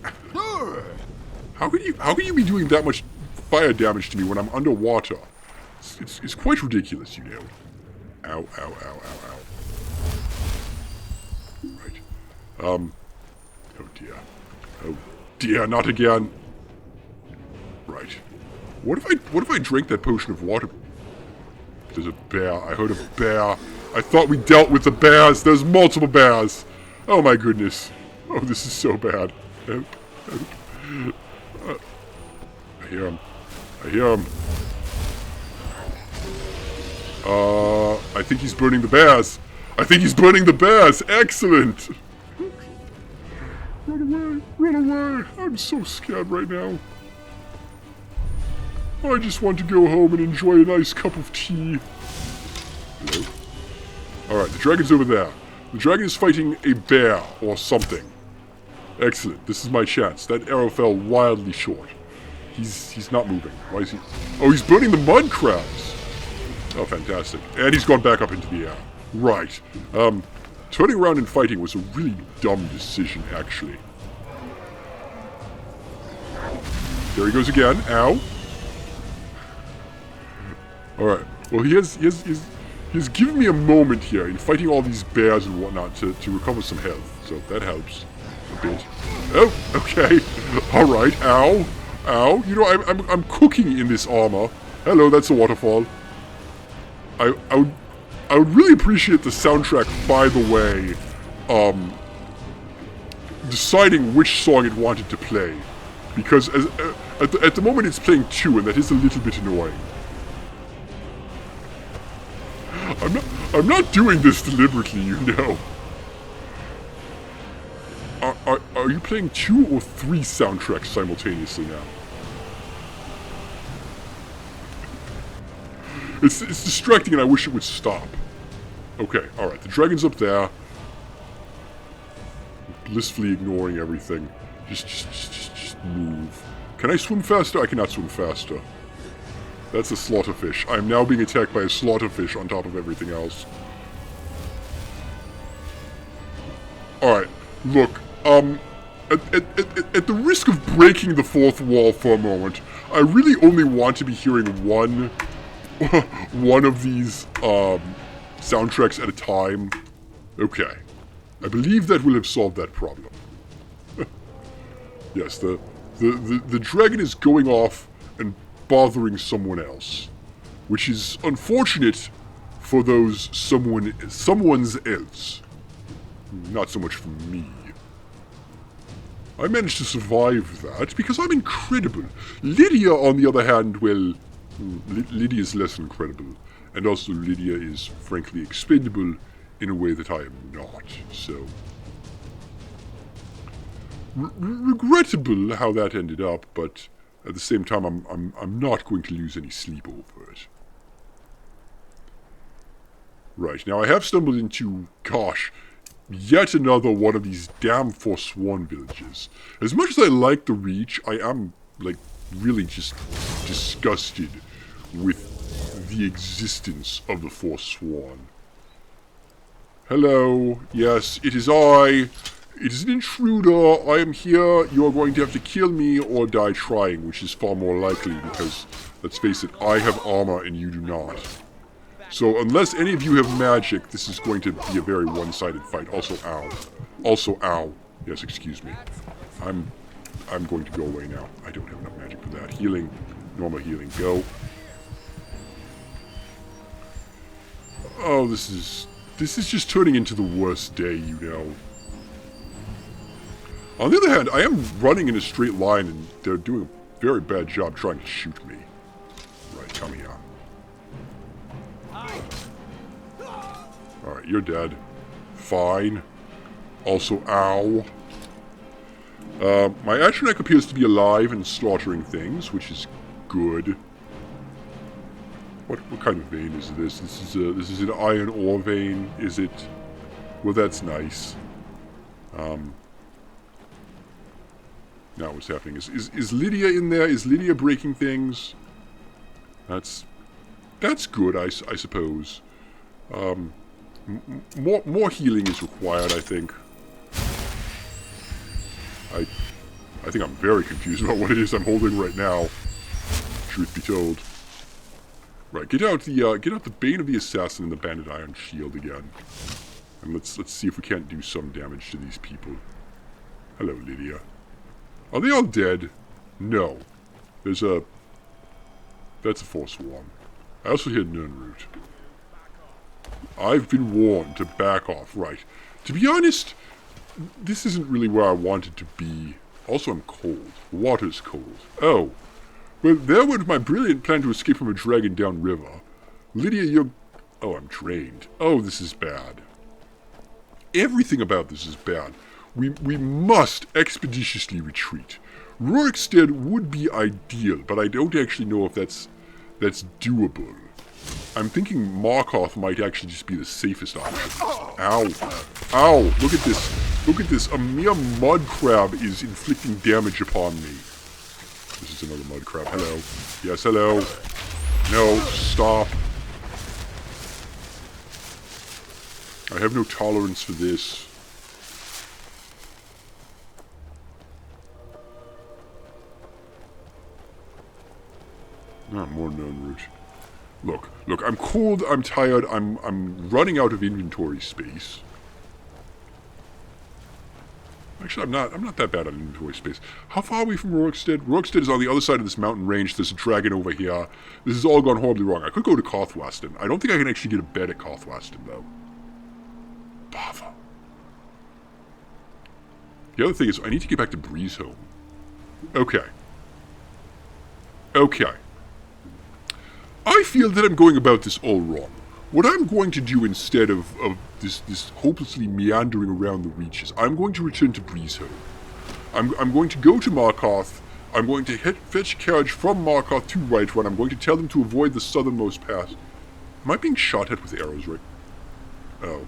How can you be doing that much fire damage to me when I'm underwater? It's quite ridiculous, you know. Ow, ow, ow, ow, ow. Right. Oh dear. Oh dear, not again. Right. What if I drank that potion of water? There's a bear. I heard a bear. I thought we dealt with the bears. There's multiple bears. Oh my goodness. Oh, this is so bad. Help. Help. I hear him. I hear him. I think he's burning the bears. I think he's burning the bears. Excellent. Run away. Run away. I'm so scared right now. I just want to go home and enjoy a nice cup of tea. Hello? Alright, the dragon's over there. The dragon is fighting a bear or something. Excellent. This is my chance. That arrow fell wildly short. He's not moving. Why is he? Oh, he's burning the mud crabs. Oh, fantastic. And he's gone back up into the air. Right. Turning around and fighting was a really dumb decision, actually. There he goes again. Ow. Alright. Well, he has given me a moment here in fighting all these bears and whatnot to recover some health. So that helps a bit. Oh, okay. Alright. Ow. Ow. You know, I'm cooking in this armor. Hello, that's a waterfall. I would really appreciate the soundtrack, by the way, deciding which song it wanted to play. Because at the moment it's playing 2, and that is a little bit annoying. I'm not doing this deliberately, you know. Are you playing 2 or 3 soundtracks simultaneously now? It's distracting and I wish it would stop. Okay, alright, the dragon's up there. Blissfully ignoring everything. Just move. Can I swim faster? I cannot swim faster. That's a slaughterfish. I'm now being attacked by a slaughterfish on top of everything else. Alright, look, at the risk of breaking the fourth wall for a moment, I really only want to be hearing one of these soundtracks at a time. Okay. I believe that will have solved that problem. Yes, the dragon is going off and bothering someone else, which is unfortunate for those someone's else. Not so much for me. I managed to survive that because I'm incredible. Lydia, on the other hand, well, Lydia's less incredible, and also Lydia is frankly expendable in a way that I am not. So regrettable how that ended up, but at the same time, I'm not going to lose any sleep over it. Right, now I have stumbled into, gosh, yet another one of these damn Forsworn villages. As much as I like the Reach, I am, like, really just disgusted with the existence of the Forsworn. Hello, yes, it is I. It is an intruder. I am here. You are going to have to kill me or die trying, which is far more likely because, let's face it, I have armor and you do not. So unless any of you have magic, this is going to be a very one-sided fight. Also, ow. Also, ow. Yes, excuse me. I'm going to go away now. I don't have enough magic for that. Healing. Normal healing. Go. Oh, this is just turning into the worst day, you know. On the other hand, I am running in a straight line and they're doing a very bad job trying to shoot me. Right, come here. Alright, you're dead. Fine. Also, ow. My Atronach appears to be alive and slaughtering things, which is good. What kind of vein is this? This is an iron ore vein, is it? Well, that's nice. Now what's happening? Is Lydia in there? Is Lydia breaking things? That's good, I suppose. More healing is required, I think. I think I'm very confused about what it is I'm holding right now. Truth be told. Right, get out the Bane of the Assassin and the Banded Iron Shield again. And let's see if we can't do some damage to these people. Hello, Lydia. Are they all dead? No. That's a Forsworn. I also hear Nirnroot. I've been warned to back off. Right. To be honest, this isn't really where I wanted to be. Also, I'm cold. The water's cold. Oh. Well, there went my brilliant plan to escape from a dragon downriver. Lydia, you're... Oh, I'm drained. Oh, this is bad. Everything about this is bad. We must expeditiously retreat. Rorikstead would be ideal, but I don't actually know if that's doable. I'm thinking Markarth might actually just be the safest option. Ow. Ow. Look at this. Look at this. A mere mud crab is inflicting damage upon me. This is another mud crab. Hello. Yes, hello. No, stop. I have no tolerance for this. More Nirnroot. Look, I'm cold, I'm tired, I'm running out of inventory space. Actually, I'm not that bad on inventory space. How far are we from Rorikstead? Rorikstead is on the other side of this mountain range. There's a dragon over here. This has all gone horribly wrong. I could go to Karthwasten. I don't think I can actually get a bed at Karthwasten, though. Bother. The other thing is, I need to get back to Breezehome. Okay. Okay. I feel that I'm going about this all wrong. What I'm going to do instead of this hopelessly meandering around the reaches, I'm going to return to Breezehome. I'm going to go to Markarth. I'm going to fetch a carriage from Markarth to Whiterun. I'm going to tell them to avoid the southernmost pass. Am I being shot at with arrows right? Oh.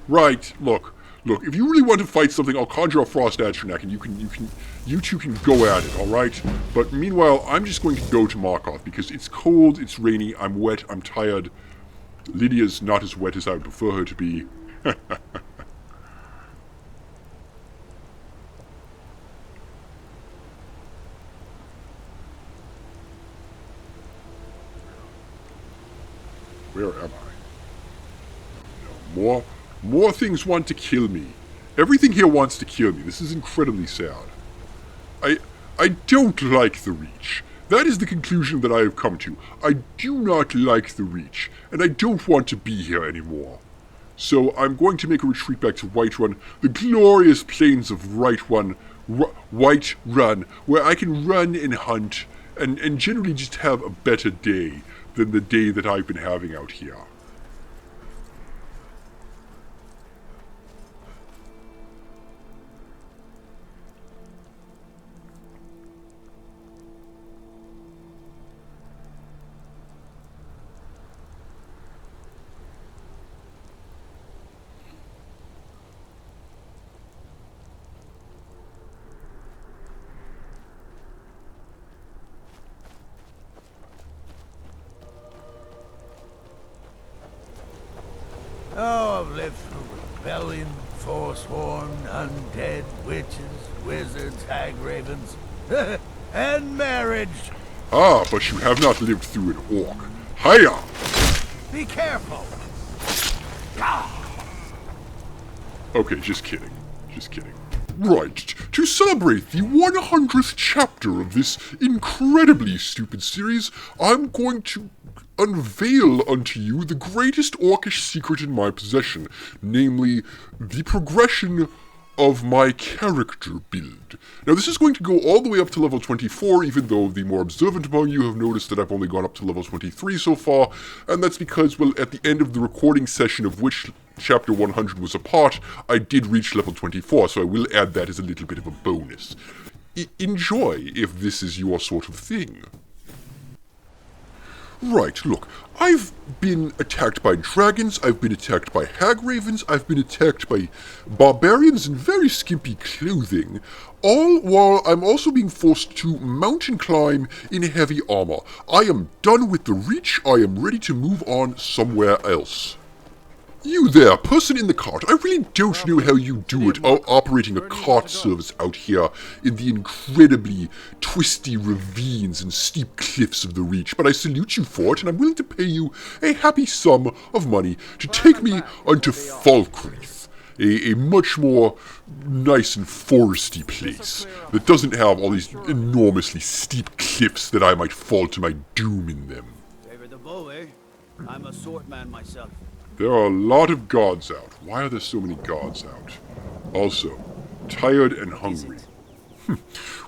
Right, look, if you really want to fight something, I'll conjure a Frost Atronach, and you two can go at it, alright? But meanwhile, I'm just going to go to Markarth, because it's cold, it's rainy, I'm wet, I'm tired. Lydia's not as wet as I would prefer her to be. Where am I? No, more things want to kill me. Everything here wants to kill me. This is incredibly sad. I don't like the Reach. That is the conclusion that I have come to. I do not like the Reach, and I don't want to be here anymore. So I'm going to make a retreat back to Whiterun, the glorious plains of Whiterun, where I can run and hunt, and generally just have a better day than the day that I've been having out here. Oh, I've lived through rebellion, forsworn, undead, witches, wizards, hag ravens, and marriage. Ah, but you have not lived through an orc. Hiya! Be careful. Okay, just kidding. Just kidding. Right, to celebrate the 100th chapter of this incredibly stupid series, I'm going to unveil unto you the greatest orcish secret in my possession, namely, the progression of my character build. Now, this is going to go all the way up to level 24, even though the more observant among you have noticed that I've only gone up to level 23 so far, and that's because, well, at the end of the recording session of which Chapter 100 was a part, I did reach level 24, so I will add that as a little bit of a bonus. Enjoy, if this is your sort of thing. Right, look, I've been attacked by dragons, I've been attacked by hag ravens, I've been attacked by barbarians in very skimpy clothing, all while I'm also being forced to mountain climb in heavy armor. I am done with the Reach, I am ready to move on somewhere else. You there, person in the cart, I really don't know how you do it, operating a cart service out here in the incredibly twisty ravines and steep cliffs of the Reach, but I salute you for it, and I'm willing to pay you a happy sum of money to take me unto Falkreath, a much more nice and foresty place that doesn't have all these enormously steep cliffs that I might fall to my doom in them. Favor the bow, eh? I'm a sword man myself. There are a lot of gods out. Why are there so many gods out? Also, tired and hungry.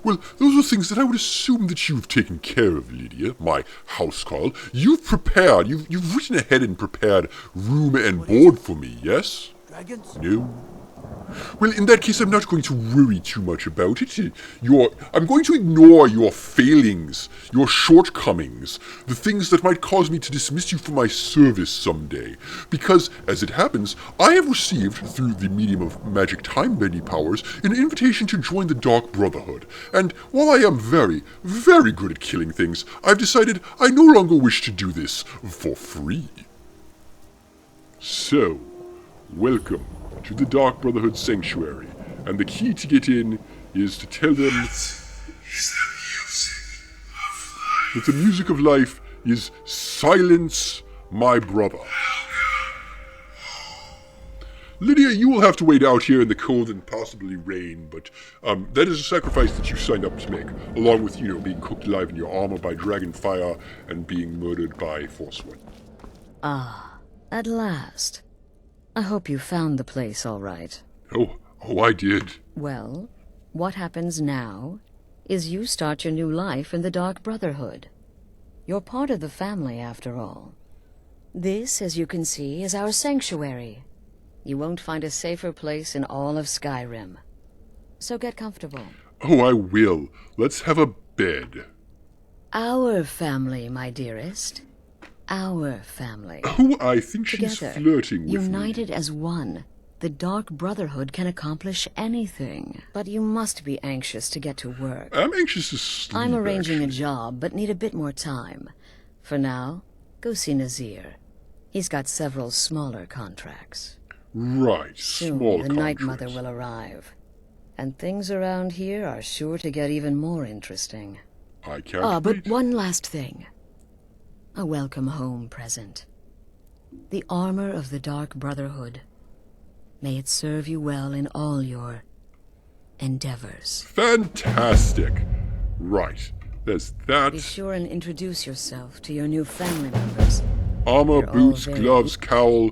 Well, those are things that I would assume that you've taken care of, Lydia, my housecarl. You've prepared, you've written ahead and prepared room and board for me, yes? Dragons? No? Well, in that case, I'm not going to worry too much about it. I'm going to ignore your failings, your shortcomings, the things that might cause me to dismiss you from my service someday. Because, as it happens, I have received, through the medium of magic time-bending powers, an invitation to join the Dark Brotherhood. And while I am very, very good at killing things, I've decided I no longer wish to do this for free. So, welcome to the Dark Brotherhood Sanctuary, and the key to get in is to tell them that the music of life is silence, my brother. Lydia, you will have to wait out here in the cold and possibly rain, but that is a sacrifice that you signed up to make, along with, being cooked alive in your armor by dragon fire and being murdered by Forsworn. Ah, at last. I hope you found the place all right. Oh, I did. Well, what happens now is you start your new life in the Dark Brotherhood. You're part of the family, after all. This, as you can see, is our sanctuary. You won't find a safer place in all of Skyrim. So get comfortable. Oh, I will. Let's have a bed. Our family, my dearest. Our family. Oh, I think she's Together, flirting with united me. as one, the Dark Brotherhood can accomplish anything. But you must be anxious to get to work. I'm anxious to sleep, I'm arranging actually. a job, but need a bit more time. For now, go see Nazir. He's got several smaller contracts. Right, Soon, small the Night contracts. Mother will arrive. And things around here are sure to get even more interesting. I can't But wait. one last thing. A welcome home present. The armor of the Dark Brotherhood. May it serve you well in all your endeavors. Fantastic. Right, there's that. Be sure and introduce yourself to your new family members. Armor, They're all boots, very- gloves, cowl.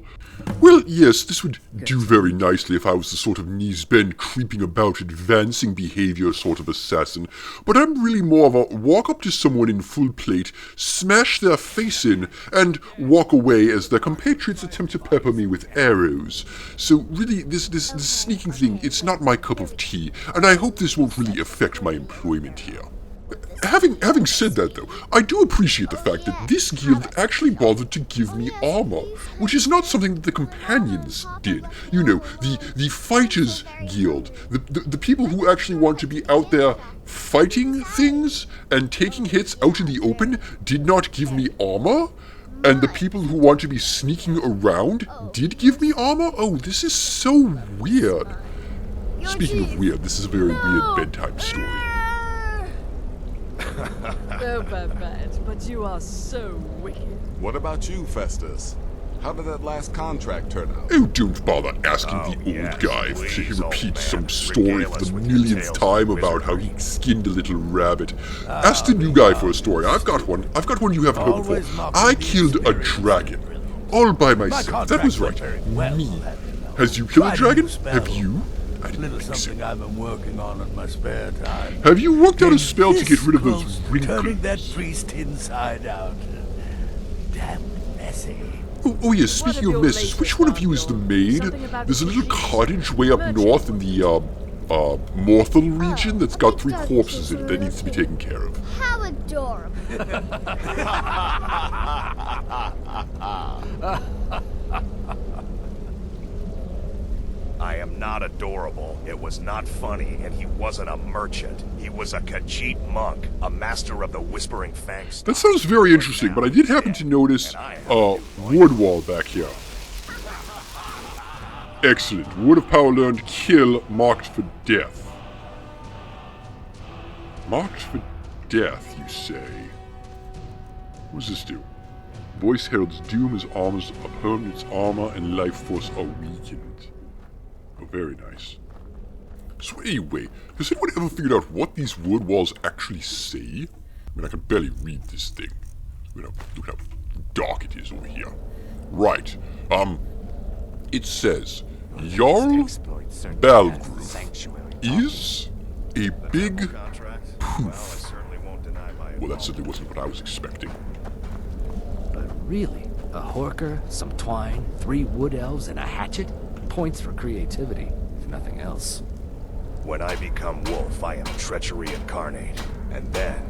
Well, yes, this would do very nicely if I was the sort of knees-bent, creeping about, advancing behavior sort of assassin. But I'm really more of a walk up to someone in full plate, smash their face in, and walk away as their compatriots attempt to pepper me with arrows. So really, this sneaking thing, it's not my cup of tea, and I hope this won't really affect my employment here. Having said that, though, I do appreciate the fact that this guild actually bothered to give me armor, which is not something that the companions did. The Fighters Guild, the people who actually want to be out there fighting things and taking hits out in the open did not give me armor, and the people who want to be sneaking around did give me armor? Oh, this is so weird. Speaking of weird, this is a very weird bedtime story. So bad, but you are so wicked. What about you, Festus? How did that last contract turn out? Oh, don't bother asking the old yes, guy if please, he old repeats man. some story Regale for us the with your millionth tales time of about how he wizardry. skinned a little rabbit. Ask the new guy for a story. I've got one. I've got one you haven't heard Always before. mocking I these killed a spirits. dragon. All by My myself. That was right. contracts went very well, Me. have you know. Has you killed a Tried dragon? new spells. Have you? I didn't Little think so. something I've been working on in my spare time. Have you worked out a Getting spell to this get rid of those close to wrinkles? turning that priest inside out. Damn messy. Oh yes, speaking of messes, which one of you is the maid? There's a little cottage way up north in the Morthal region that's got 3 corpses in it that needs to be taken care of. How adorable. I am not adorable. It was not funny, and he wasn't a merchant. He was a Khajiit monk, a master of the Whispering Fangs. That sounds very interesting, but I did happen to notice ward wall back here. Excellent. Word of power learned. Kill marked for death. Marked for death, you say? What does this do? Voice heralds doom as opponent's armor and life force are weakened. Oh, very nice. So anyway, has anyone ever figured out what these word walls actually say? I mean, I can barely read this thing. Look how dark it is over here. Right. It says, Jarl Balgruuf is a big poof. Well, that certainly wasn't what I was expecting. But really, a horker, some twine, 3 wood elves, and a hatchet? Points for creativity, if nothing else. When I become wolf, I am treachery incarnate. And then,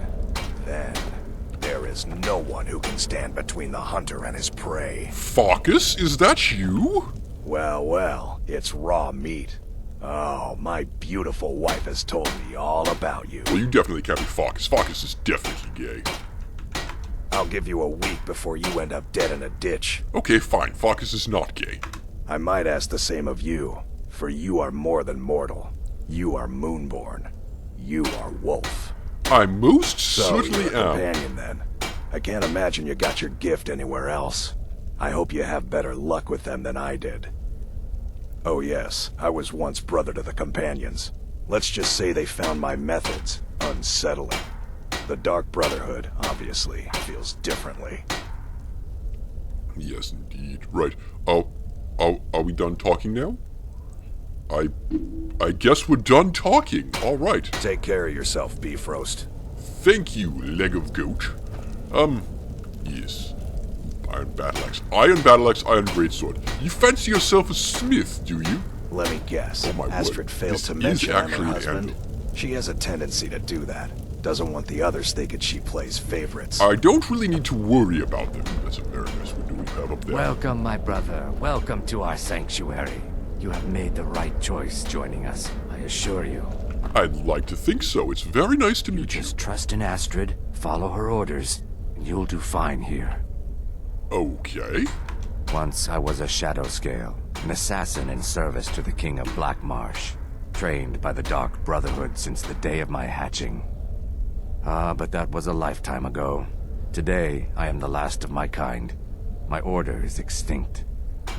there is no one who can stand between the hunter and his prey. Farkas, is that you? Well, it's raw meat. Oh, my beautiful wife has told me all about you. Well, you definitely can't be Farkas. Farkas is definitely gay. I'll give you a week before you end up dead in a ditch. Okay, fine. Farkas is not gay. I might ask the same of you, for you are more than mortal. You are Moonborn. You are Wolf. I most So certainly you're a am. companion, then. I can't imagine you got your gift anywhere else. I hope you have better luck with them than I did. Oh yes, I was once brother to the companions. Let's just say they found my methods unsettling. The Dark Brotherhood, obviously, feels differently. Yes, indeed. Right. Are we done talking now? I guess we're done talking. All right. Take care of yourself, Beefroast. Thank you, leg of goat. Yes. Iron battle axe, iron greatsword. You fancy yourself a smith, do you? Let me guess. Oh my Astrid word. failed This to is mention I'm her actually husband. Andal. She has a tendency to do that. Doesn't want the others thinking she plays favorites. I don't really need to worry about them. That's a very nice window we have up there. Welcome, my brother. Welcome to our sanctuary. You have made the right choice joining us, I assure you. I'd like to think so. It's very nice to meet you. Just trust in Astrid, follow her orders, and you'll do fine here. Okay. Once I was a Shadow Scale, an assassin in service to the King of Black Marsh, trained by the Dark Brotherhood since the day of my hatching. But that was a lifetime ago. Today, I am the last of my kind. My order is extinct.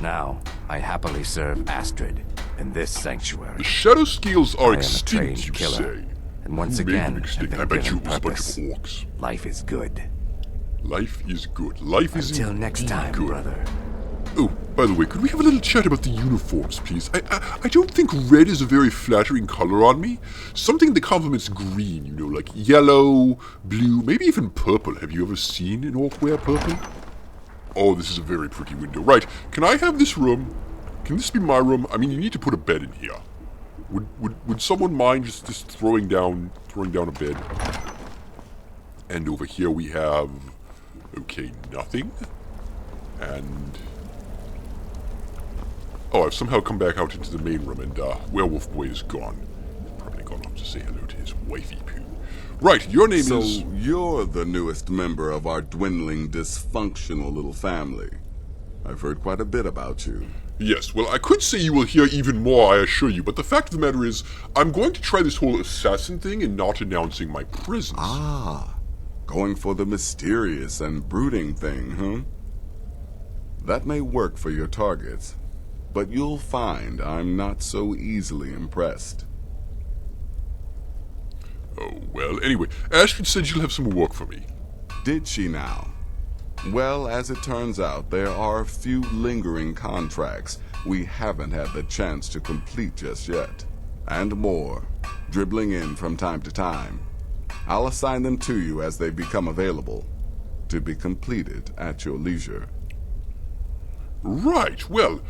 Now, I happily serve Astrid in this sanctuary. The Shadow Scales are I am a extinct, trained you killer, say? and once Who made again, them extinct? have I been bet you given it was a bunch purpose. of orcs. Life is good. Life is good. Life is Until next time, good. brother. Oh, by the way, could we have a little chat about the uniforms, please? I don't think red is a very flattering color on me. Something that complements green, you know, like yellow, blue, maybe even purple. Have you ever seen an orc wear purple? Oh, this is a very pretty window. Right, can I have this room? Can this be my room? I mean, you need to put a bed in here. Would someone mind just throwing down a bed? And over here we have, okay, nothing. And oh, I've somehow come back out into the main room, and Werewolf Boy is gone. Probably gone off to say hello to his wifey poo. Right, your name so is. So you're the newest member of our dwindling, dysfunctional little family. I've heard quite a bit about you. Yes, well, I could say you will hear even more, I assure you, but the fact of the matter is, I'm going to try this whole assassin thing and not announcing my presence. Ah, going for the mysterious and brooding thing, huh? That may work for your targets, but you'll find I'm not so easily impressed. Oh, well, anyway, Astrid said you'll have some work for me. Did she now? Well, as it turns out, there are a few lingering contracts we haven't had the chance to complete just yet. And more, dribbling in from time to time. I'll assign them to you as they become available, to be completed at your leisure. Right, well,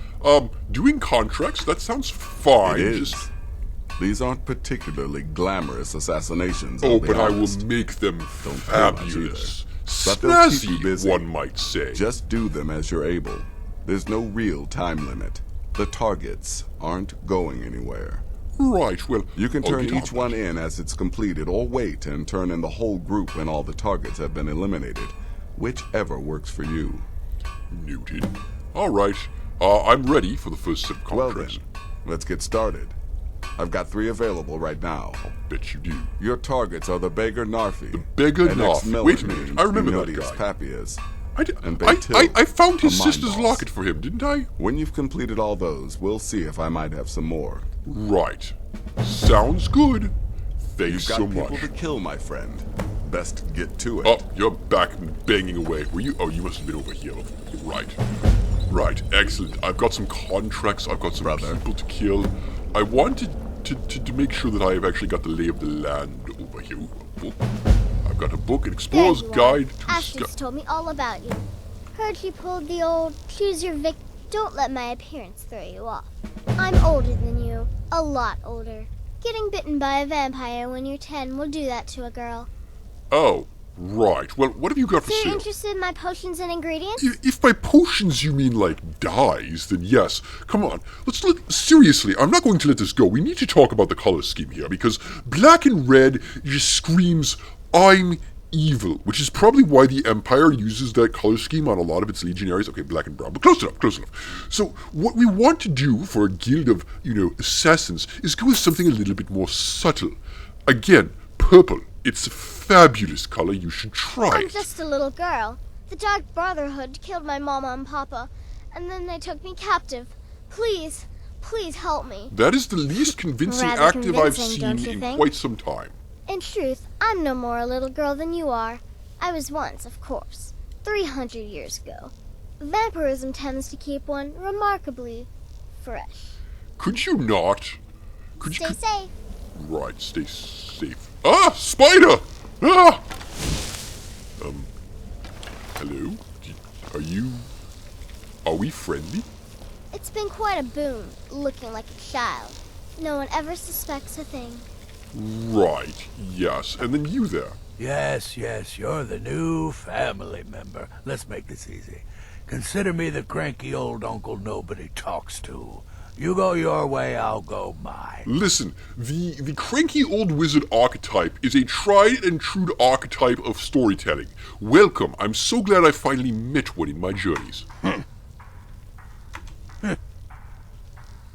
doing contracts, that sounds fine. It is. These aren't particularly glamorous assassinations. Oh, I'll be but I will honest. make them Don't pay much fabulous. But they'll keep you Snazzy, busy. one might say. Just do them as you're able. There's no real time limit. The targets aren't going anywhere. Right, well... You can I'll turn get on each one in as it's completed, or wait and turn in the whole group when all the targets have been eliminated. Whichever works for you. Noted. Alright, I'm ready for the first set of Well then, contracts. let's get started. I've got 3 available right now. Bet you do. Your targets are the Beggar Narfi. The Beggar Narfi. Wait a minute, I remember that guy. Papias. I I found his sister's locket for him, didn't I? When you've completed all those, we'll see if I might have some more. Right. Sounds good. Thanks You've got so people much. to kill, my friend. Best get to it. Oh, you're back and banging away. Were you? Oh, you must have been over here. Right. Right. Excellent. I've got some contracts. I've got some people to kill. I wanted to make sure that I have actually got the lay of the land over here. Ooh, I've got a book, an explorer's guide to Ashley's told me all about you. Heard you pulled the old choose your Vic. Don't let my appearance throw you off. I'm older than you. A lot older. Getting bitten by a vampire when you're 10 will do that to a girl. Oh, right. Well, what have you got for So you're sale? interested in my potions and ingredients? If by potions you mean like dyes, then yes. Come on, seriously, I'm not going to let this go. We need to talk about the color scheme here, because black and red just screams, I'm evil, which is probably why the Empire uses that color scheme on a lot of its legionaries. Okay, black and brown, but close enough, close enough. So what we want to do for a guild of, assassins is go with something a little bit more subtle. Again, purple. It's a fabulous color. You should try I'm it. just a little girl. The Dark Brotherhood killed my mama and papa, and then they took me captive. Please, please help me. That is the least convincing Rather active I've convincing, don't seen you in think? quite some time. In truth, I'm no more a little girl than you are. I was once, of course, 300 years ago. Vampirism tends to keep one remarkably fresh. Could you not? Stay safe. Right, stay safe. Ah, spider! Ah! Hello? Are we friendly? It's been quite a boon, looking like a child. No one ever suspects a thing. Right, yes. And then you there. Yes, you're the new family member. Let's make this easy. Consider me the cranky old uncle nobody talks to. You go your way, I'll go mine. Listen, the cranky old wizard archetype is a tried and true archetype of storytelling. Welcome. I'm so glad I finally met one in my journeys.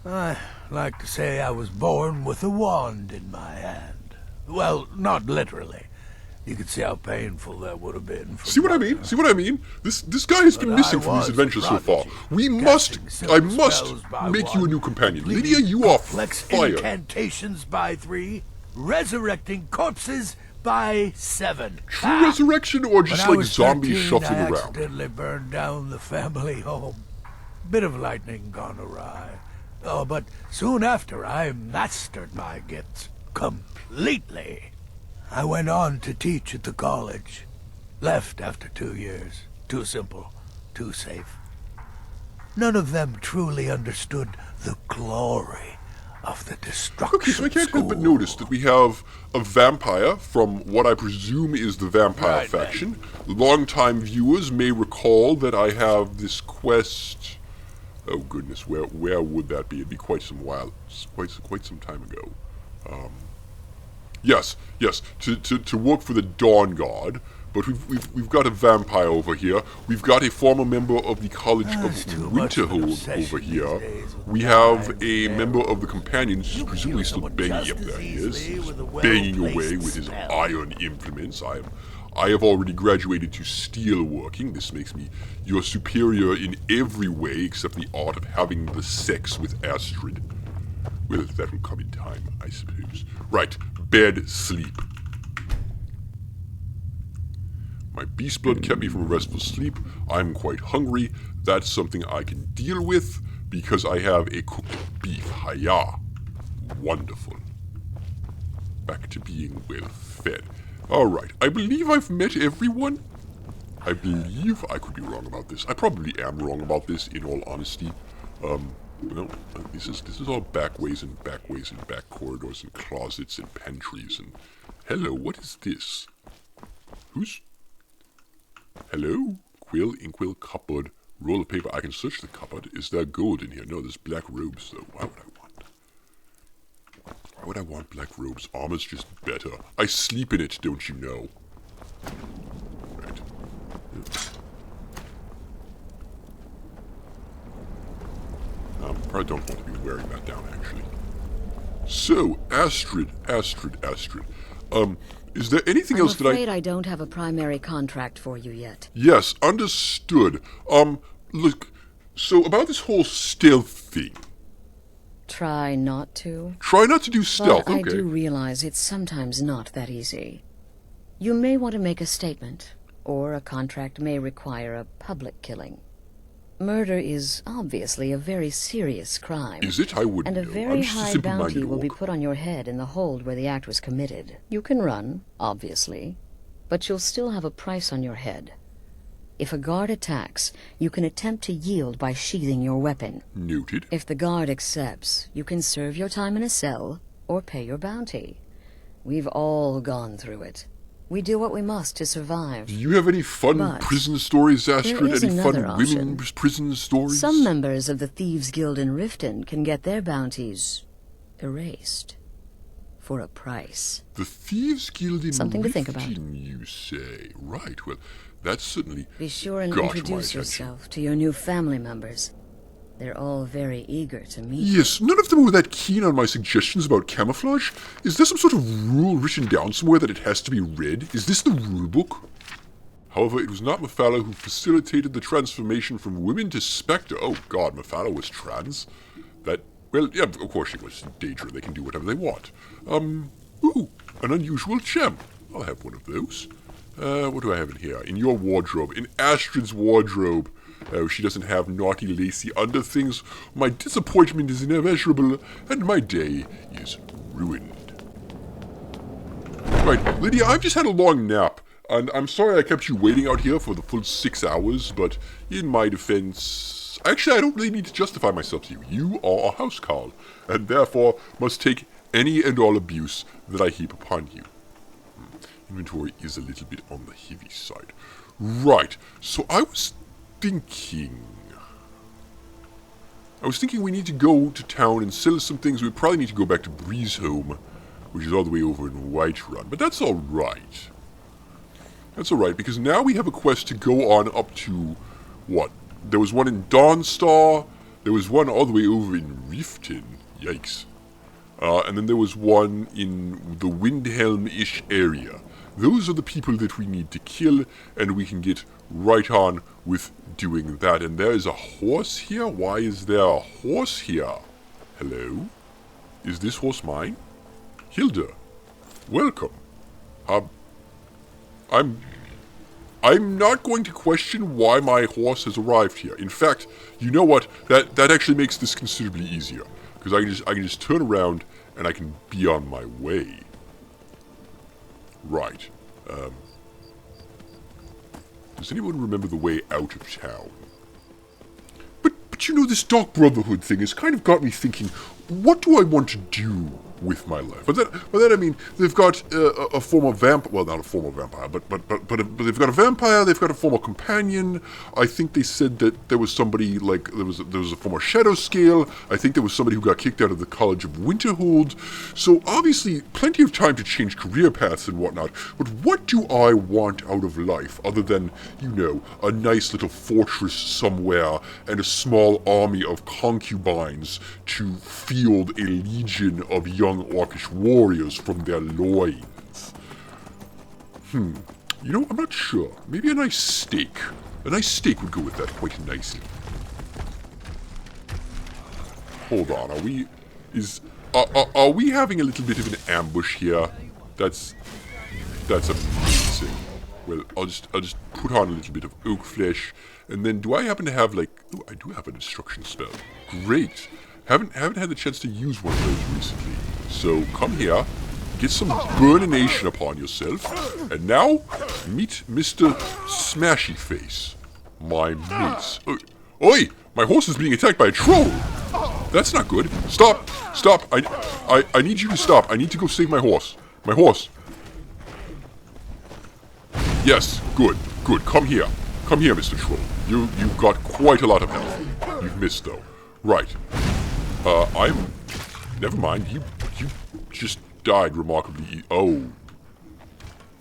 I like to say I was born with a wand in my hand. Well, not literally. You could see how painful that would have been. See what I mean? See what I mean? This guy has been missing from his adventures so far. I must make you a new companion. Lydia, you are fire. Incantations by 3, resurrecting corpses by 7. True resurrection or just When I like was zombies 13, shuffling I around? accidentally burned down the family home. Bit of lightning gone awry. Oh, but soon after I mastered my gifts completely. I went on to teach at the college. Left after 2 years. Too simple. Too safe. None of them truly understood the glory of the destruction. Okay, so I can't help but notice that we have a vampire from what I presume is the vampire faction. Longtime viewers may recall that I have this quest. Oh goodness, where would that be? It'd be quite some time ago. Yes, to work for the Dawn Guard. But we've got a vampire over here. We've got a former member of the College of Winterhold over here. We have a member of the Companions, presumably still banging. Yep, there he is. He's banging away with his iron implements. I have already graduated to steelworking. This makes me your superior in every way except the art of having the sex with Astrid. Well, that will come in time, I suppose. Right, bed, sleep. My beast blood kept me from a restful sleep. I'm quite hungry. That's something I can deal with because I have a cooked beef. Hiya. Wonderful. Back to being well fed. Alright, I believe I've met everyone. I believe I could be wrong about this. I probably am wrong about this, in all honesty. Well, this is all back ways and back corridors and closets and pantries and... Hello, what is this? Who's... Hello? Quill, inkwell, cupboard, roll of paper. I can search the cupboard. Is there gold in here? No, there's black robes, though. Why would I want black robes? Armor's just better. I sleep in it, don't you know? Right. Probably don't want to be wearing that down, actually. So, Astrid. Is there anything else that I'm afraid I don't have a primary contract for you yet. Yes, understood. Look, so about this whole stealth thing. Try not to. Try not to do stealth, but okay. I do realize it's sometimes not that easy. You may want to make a statement, or a contract may require a public killing. Murder is obviously a very serious crime. Is it? I wouldn't know. And a very high bounty will be put on your head in the hold where the act was committed. You can run, obviously, but you'll still have a price on your head. If a guard attacks, you can attempt to yield by sheathing your weapon. Noted. If the guard accepts, you can serve your time in a cell or pay your bounty. We've all gone through it. We do what we must to survive. Do you have any fun prison stories, Astrid? Any fun women's prison stories? Some members of the Thieves' Guild in Riften can get their bounties erased. For a price. The Thieves' Guild in Something Riften, to think about. You say. Right, well, that's certainly Be sure and got introduce yourself to your new family members. They're all very eager to meet you. Yes, none of them were that keen on my suggestions about camouflage. Is there some sort of rule written down somewhere that it has to be read? Is this the rule book? However, it was not Mephala who facilitated the transformation from women to Spectre. Oh god, Mephala was trans? Well, yeah, of course she was. Daedra, they can do whatever they want. Ooh, an unusual gem. I'll have one of those. What do I have in here? In your wardrobe. In Astrid's wardrobe. She doesn't have naughty, lacy underthings. My disappointment is immeasurable, and my day is ruined. Right, Lydia, I've just had a long nap, and I'm sorry I kept you waiting out here for the full 6 hours, but in my defense... Actually, I don't really need to justify myself to you. You are a housecarl, and therefore must take any and all abuse that I heap upon you. Inventory is a little bit on the heavy side. Right, so I was thinking we need to go to town and sell some things. We probably need to go back to Breezeholm, which is all the way over in Whiterun, but that's alright. That's alright, because now we have a quest to go on up to, what? There was one in Dawnstar, there was one all the way over in Riften, yikes. And then there was one in the Windhelm-ish area. Those are the people that we need to kill, and we can get right on with doing that. And there is a horse here? Why is there a horse here? Hello? Is this horse mine? Hilda, welcome. I'm not going to question why my horse has arrived here. In fact, you know what? That actually makes this considerably easier, because I can just turn around and I can be on my way. Right. Does anyone remember the way out of town? But you know, this Dark Brotherhood thing has kind of got me thinking, what do I want to do with my life? By that I mean, they've got a former vampire, well, not a former vampire, but they've got a vampire, they've got a former companion. I think they said that there was somebody, like, there was a former Shadow Scale. I think there was somebody who got kicked out of the College of Winterhold. So, obviously, plenty of time to change career paths and whatnot, but what do I want out of life, other than, you know, a nice little fortress somewhere, and a small army of concubines to field a legion of young orcish warriors from their loins? You know, I'm not sure. Maybe a nice steak. A nice steak would go with that quite nicely. Hold on, are we having a little bit of an ambush here? That's amazing. Well, I'll just put on a little bit of oak flesh, and then do I happen to have, like, oh, I do have a destruction spell. Great. Haven't had the chance to use one of those recently. So come here, get some burnination upon yourself, and now meet Mr. Smashy Face, my mace. Oi! My horse is being attacked by a troll! That's not good. Stop! Stop! I need you to stop. I need to go save my horse. My horse. Yes, good, good. Come here. Come here, Mr. Troll. You've got quite a lot of health. You've missed, though. Right. Never mind. You just died remarkably. Oh.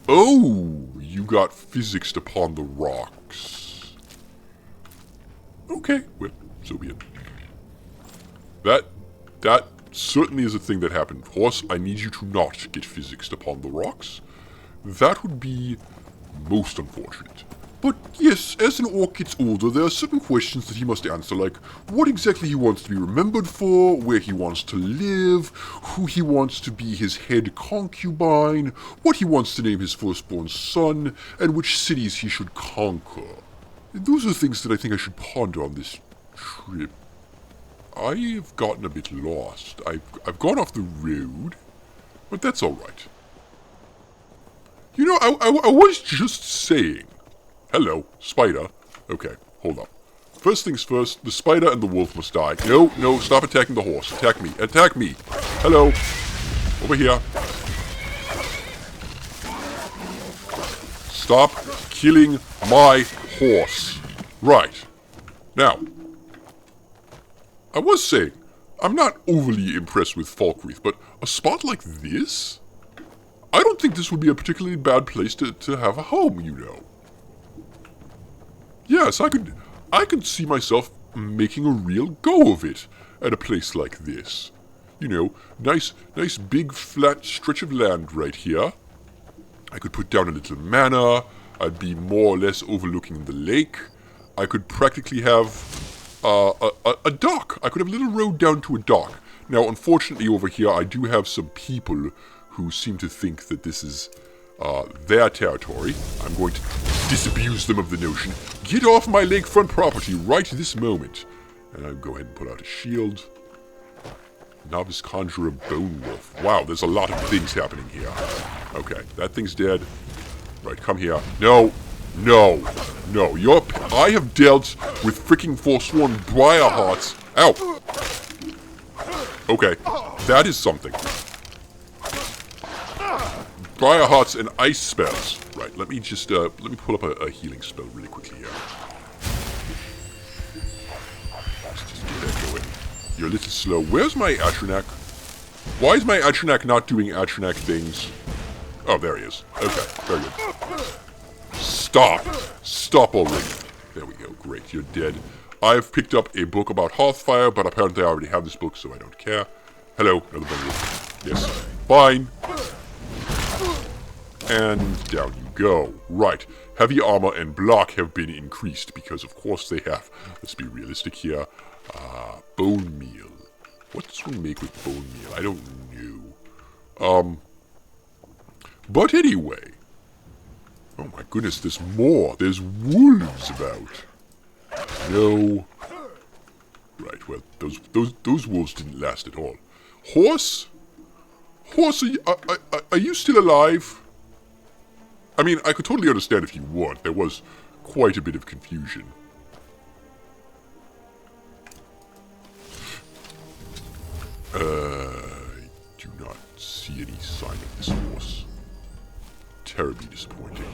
Oh! You got physicsed upon the rocks. Okay, well, so be it. That certainly is a thing that happened. Horse, I need you to not get physicsed upon the rocks. That would be most unfortunate. But yes, as an orc gets older, there are certain questions that he must answer, like what exactly he wants to be remembered for, where he wants to live, who he wants to be his head concubine, what he wants to name his firstborn son, and which cities he should conquer. Those are things that I think I should ponder on this trip. I've gotten a bit lost. I've gone off the road, but that's alright. You know, I was just saying... Hello, spider. Okay, hold up. First things first, the spider and the wolf must die. No, no, stop attacking the horse. Attack me. Attack me. Hello. Over here. Stop killing my horse. Right. Now, I was saying, I'm not overly impressed with Falkreath, but a spot like this? I don't think this would be a particularly bad place to have a home, you know. Yes, I could see myself making a real go of it at a place like this. You know, nice big flat stretch of land right here. I could put down a little manor. I'd be more or less overlooking the lake. I could practically have a dock. I could have a little road down to a dock. Now, unfortunately over here, I do have some people who seem to think that this is their territory. I'm going to disabuse them of the notion. Get off my lakefront property right this moment. And I'll go ahead and put out a shield. Novice Conjurer Bone Wolf. Wow, there's a lot of things happening here. Okay, that thing's dead. Right, come here. No, no, no. I have dealt with freaking Forsworn Briarhearts. Ow! Okay, that is something. Briarhearts and ice spells. Right, let me just, let me pull up a healing spell really quickly here. Let's just get that going. You're a little slow. Where's my Atronach? Why is my Atronach not doing Atronach things? Oh, there he is. Okay, very good. Stop! Stop already. There we go. Great, you're dead. I've picked up a book about Hearthfire, but apparently I already have this book, so I don't care. Hello, another bundle. Yes. Fine. And down you go. Right. Heavy armor and block have been increased, because of course they have. Let's be realistic here. Bone meal. What does one make with bone meal? I don't know. But anyway. Oh my goodness, there's more. There's wolves about. No. Right, well, those wolves didn't last at all. Horse? Horse, are you still alive? I mean, I could totally understand if you weren't. There was quite a bit of confusion. I do not see any sign of this horse. Terribly disappointing.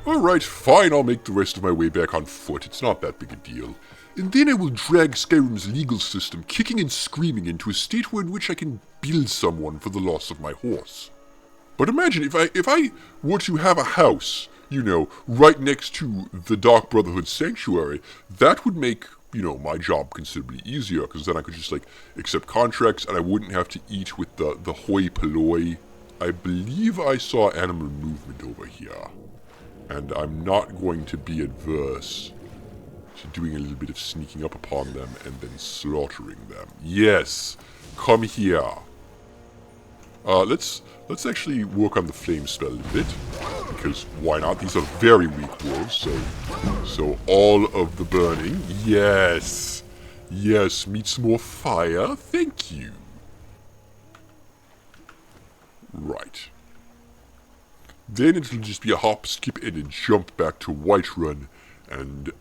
Alright, fine, I'll make the rest of my way back on foot. It's not that big a deal. And then I will drag Skyrim's legal system kicking and screaming into a state in which I can bill someone for the loss of my horse. But imagine if I were to have a house, you know, right next to the Dark Brotherhood Sanctuary, that would make, you know, my job considerably easier, because then I could just, like, accept contracts and I wouldn't have to eat with the hoi polloi. I believe I saw animal movement over here. And I'm not going to be adverse to doing a little bit of sneaking up upon them and then slaughtering them. Yes! Come here! Let's actually work on the flame spell a little bit, because why not? These are very weak wolves, so all of the burning. Yes! Yes, meet some more fire. Thank you. Right. Then it'll just be a hop, skip, and a jump back to Whiterun, and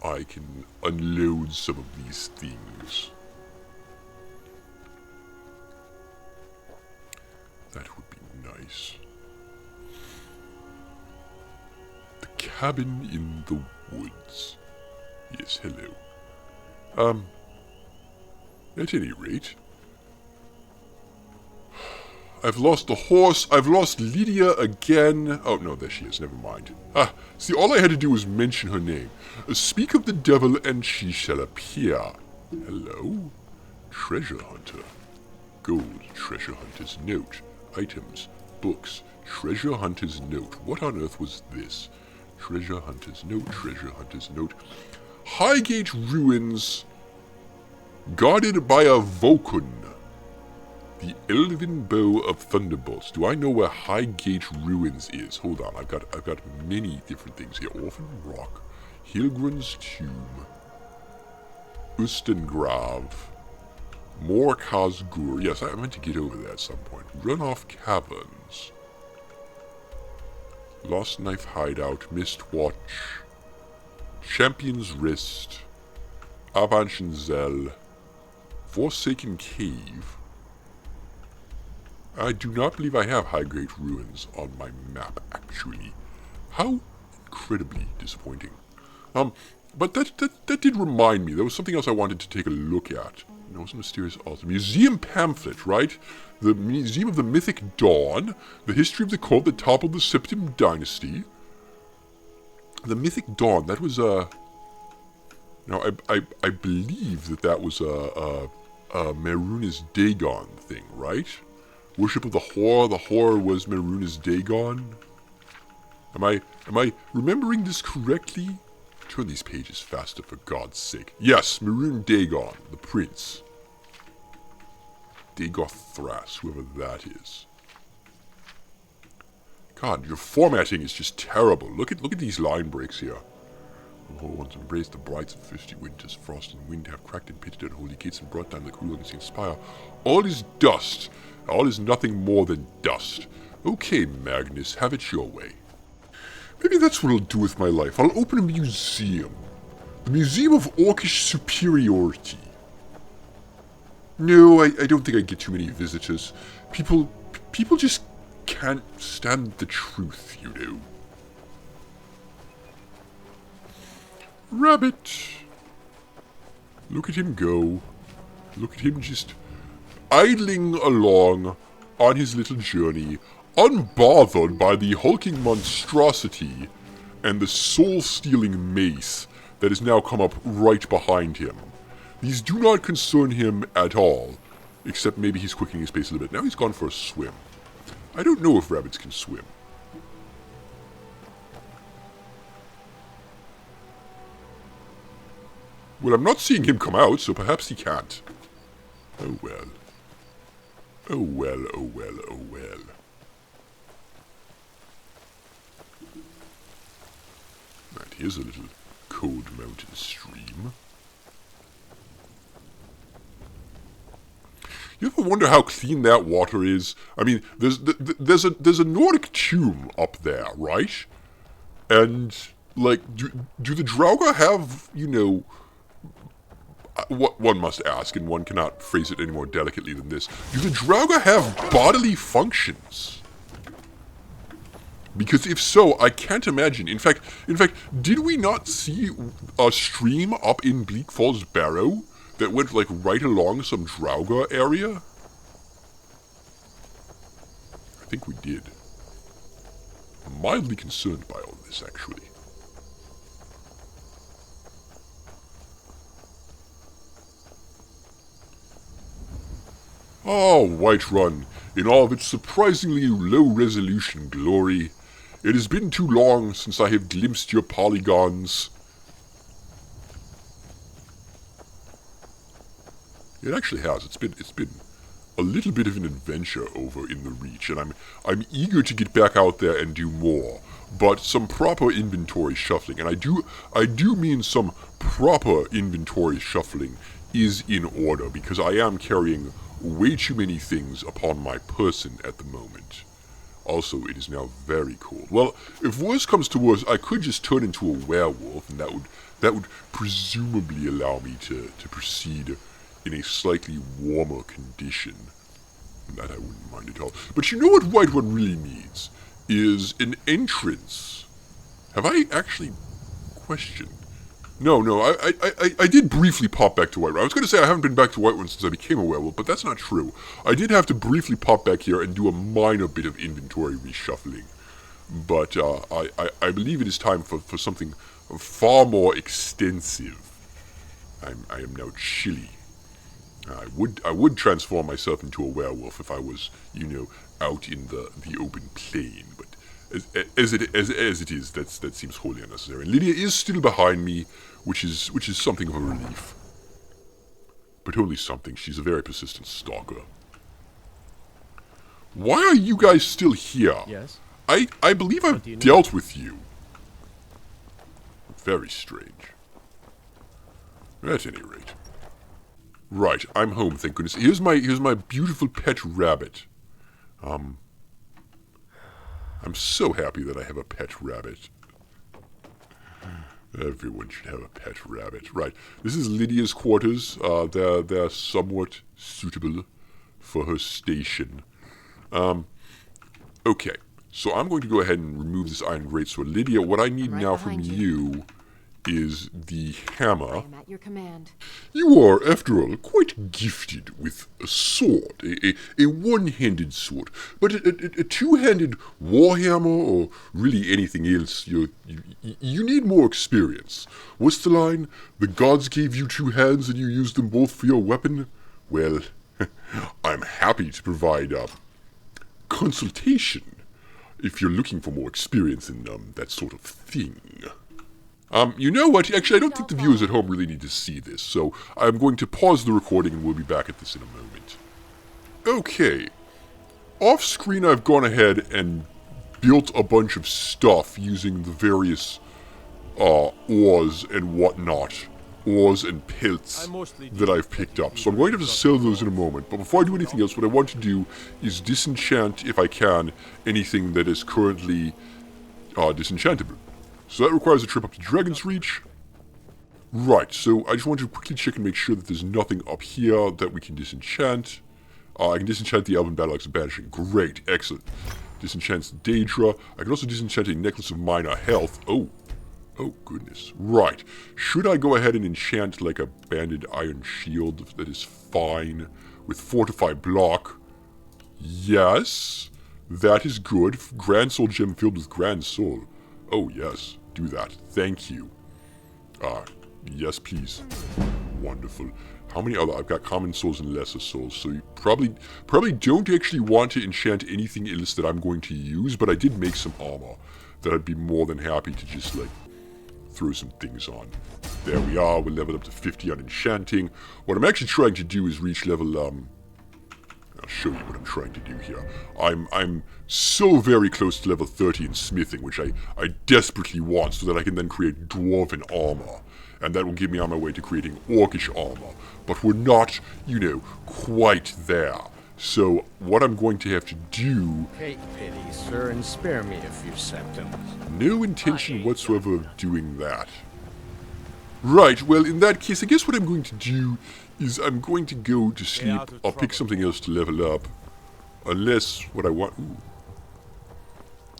I can unload some of these things. That would be nice. The cabin in the woods. Yes, hello. At any rate, I've lost the horse. I've lost Lydia again. Oh, no, there she is. Never mind. Ah, see, all I had to do was mention her name. Speak of the devil and she shall appear. Hello? Treasure hunter. Gold. Treasure hunter's note. Items. Books. Treasure hunter's note. What on earth was this? Treasure hunter's note. Treasure hunter's note. Highgate Ruins. Guarded by a Vulcan. The Elven Bow of Thunderbolts. Do I know where Highgate Ruins is? Hold on, I've got many different things here. Orphan Rock, Hilgrin's Tomb, Ustengrav, Morkazgur. Yes, I meant to get over there at some point. Runoff Caverns, Lost Knife Hideout, Mistwatch, Champion's Wrist, Avanchenzel, Forsaken Cave. I do not believe I have Highgate Ruins on my map, actually. How incredibly disappointing. But that did remind me. There was something else I wanted to take a look at. There was a mysterious altar. Museum pamphlet, right? The Museum of the Mythic Dawn. The history of the cult that toppled the Septim Dynasty. The Mythic Dawn, that was a... Now, I believe that was a Mehrunes Dagon thing, right? Worship of the Whore. The Whore was Mehrunes Dagon. Am I remembering this correctly? Turn these pages faster, for God's sake. Yes, Mehrunes Dagon, the prince. Dagoth Thras, whoever that is. God, your formatting is just terrible. Look at these line breaks here. The whole ones embraced the brights of 50 winters. Frost and wind have cracked and pitted at holy gates and brought down the cruel unseen spire. All is dust. All is nothing more than dust. Okay, Magnus, have it your way. Maybe that's what I'll do with my life. I'll open a museum. The Museum of Orcish Superiority. No, I don't think I'd get too many visitors. People just can't stand the truth, you know. Rabbit. Look at him go. Look at him just idling along on his little journey, unbothered by the hulking monstrosity and the soul-stealing mace that has now come up right behind him. These do not concern him at all, except maybe he's quickening his pace a little bit. Now he's gone for a swim. I don't know if rabbits can swim. Well, I'm not seeing him come out, so perhaps he can't. Oh well. Oh well, oh well, oh well. Right, here's a little cold mountain stream. You ever wonder how clean that water is? I mean, there's a Nordic tomb up there, right? And like, do the Draugr have, you know, what one must ask, and one cannot phrase it any more delicately than this. Do the Draugr have bodily functions? Because if so, I can't imagine. In fact, did we not see a stream up in Bleak Falls Barrow that went like right along some Draugr area? I think we did. I'm mildly concerned by all this, actually. Oh, Whiterun, in all of its surprisingly low-resolution glory, it has been too long since I have glimpsed your polygons. It actually has. It's been a little bit of an adventure over in the Reach, and I'm eager to get back out there and do more. But some proper inventory shuffling, and I do mean some proper inventory shuffling, is in order, because I am carrying way too many things upon my person at the moment. Also, it is now very cold. Well, if worse comes to worse, I could just turn into a werewolf, and that would presumably allow me to proceed in a slightly warmer condition. That I wouldn't mind at all. But you know what White One really needs? Is an entrance. Have I actually questioned? No, I did briefly pop back to White One. I was going to say I haven't been back to White One since I became a werewolf, but that's not true. I did have to briefly pop back here and do a minor bit of inventory reshuffling. But I believe it is time for something far more extensive. I am now chilly. I would transform myself into a werewolf if I was, out in the open plain, but as it is, that seems wholly unnecessary. And Lydia is still behind me, which is something of a relief. But only something. She's a very persistent stalker. Why are you guys still here? Yes. I believe I've dealt with you. Very strange. At any rate. Right, I'm home, thank goodness. Here's my beautiful pet rabbit. I'm so happy that I have a pet rabbit. Everyone should have a pet rabbit. Right, this is Lydia's quarters. They're somewhat suitable for her station. Okay, so I'm going to go ahead and remove this iron grate sword. Lydia, what I need now from you is the hammer. I am at your command. You are, after all, quite gifted with a sword, a one-handed sword, but a two-handed warhammer, or really anything else. You need more experience. What's the line? The gods gave you two hands and you used them both for your weapon? Well, I'm happy to provide consultation if you're looking for more experience in that sort of thing. You know what? Actually, I don't think the viewers at home really need to see this, so I'm going to pause the recording and we'll be back at this in a moment. Okay. Off screen, I've gone ahead and built a bunch of stuff using the various ores and whatnot. Ores and pelts that I've picked up. So I'm going to have to sell those in a moment. But before I do anything else, what I want to do is disenchant, if I can, anything that is currently disenchantable. So that requires a trip up to Dragon's Reach. Right, so I just want to quickly check and make sure that there's nothing up here that we can disenchant. I can disenchant the Elven Battle Axe of Banishing. Great, excellent. Disenchants Daedra. I can also disenchant a Necklace of Minor Health. Oh goodness. Right. Should I go ahead and enchant like a Banded Iron Shield that is fine with Fortify Block? Yes. That is good. Grand Soul Gem filled with Grand Soul. Oh, yes. Do that. Thank you. Yes, please. Wonderful. How many other? I've got Common Souls and Lesser Souls, so you probably don't actually want to enchant anything else that I'm going to use, but I did make some armor that I'd be more than happy to just, throw some things on. There we are. We're leveled up to 50 on enchanting. What I'm actually trying to do is reach level, I'll show you what I'm trying to do here. I'm so very close to level 30 in smithing, which I desperately want, so that I can then create dwarven armor. And that will get me on my way to creating orcish armor. But we're not, quite there. So what I'm going to have to do... Take pity, sir, and spare me a few septims. No intention whatsoever of doing that. Right, well, in that case, I guess what I'm going to do is I'm going to go to sleep. I'll pick something else to level up. Unless what I want... Ooh.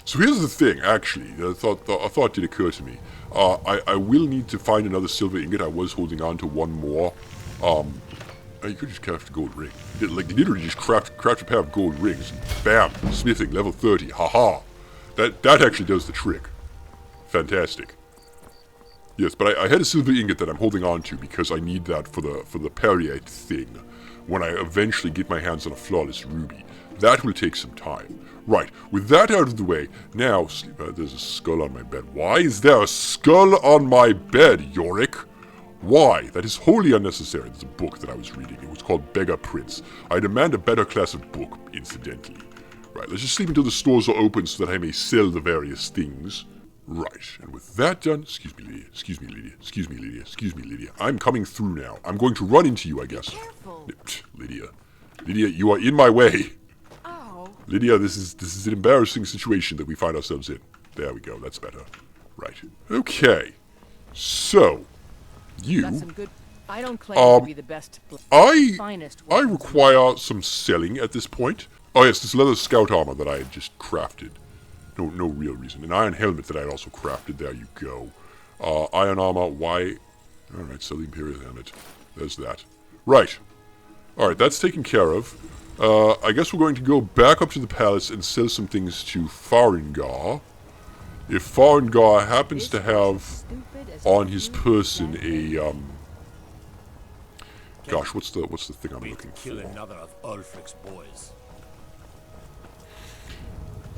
So here's the thing, actually. A thought did occur to me. I will need to find another silver ingot. I was holding on to one more. You could just craft a gold ring. Literally just craft a pair of gold rings. Bam! Smithing, level 30. Haha! That actually does the trick. Fantastic. Yes, but I had a silver ingot that I'm holding on to because I need that for the Periate thing. When I eventually get my hands on a flawless ruby. That will take some time. Right, with that out of the way, now, there's a skull on my bed. Why is there a skull on my bed, Yorick? Why? That is wholly unnecessary. There's a book that I was reading. It was called Beggar Prince. I demand a better class of book, incidentally. Right, let's just sleep until the stores are open so that I may sell the various things. Right, and with that done, excuse me, Lydia, excuse me, Lydia, excuse me, Lydia, excuse me, Lydia. I'm coming through now. I'm going to run into you, I guess. Careful. Lydia, you are in my way. Oh. Lydia, this is an embarrassing situation that we find ourselves in. There we go, that's better. Right. Okay. So, you... Got some good... I don't claim to be the best... finest I require some selling at this point. Oh yes, this leather scout armor that I had just crafted. No real reason. An iron helmet that I had also crafted. There you go. Iron armor, why... Alright, sell the Imperial helmet. There's that. Right. Alright, that's taken care of. I guess we're going to go back up to the palace and sell some things to Farengar. If Farengar happens to have on his person a, gosh, what's the thing I'm looking for? Kill another of Ulfric's boys.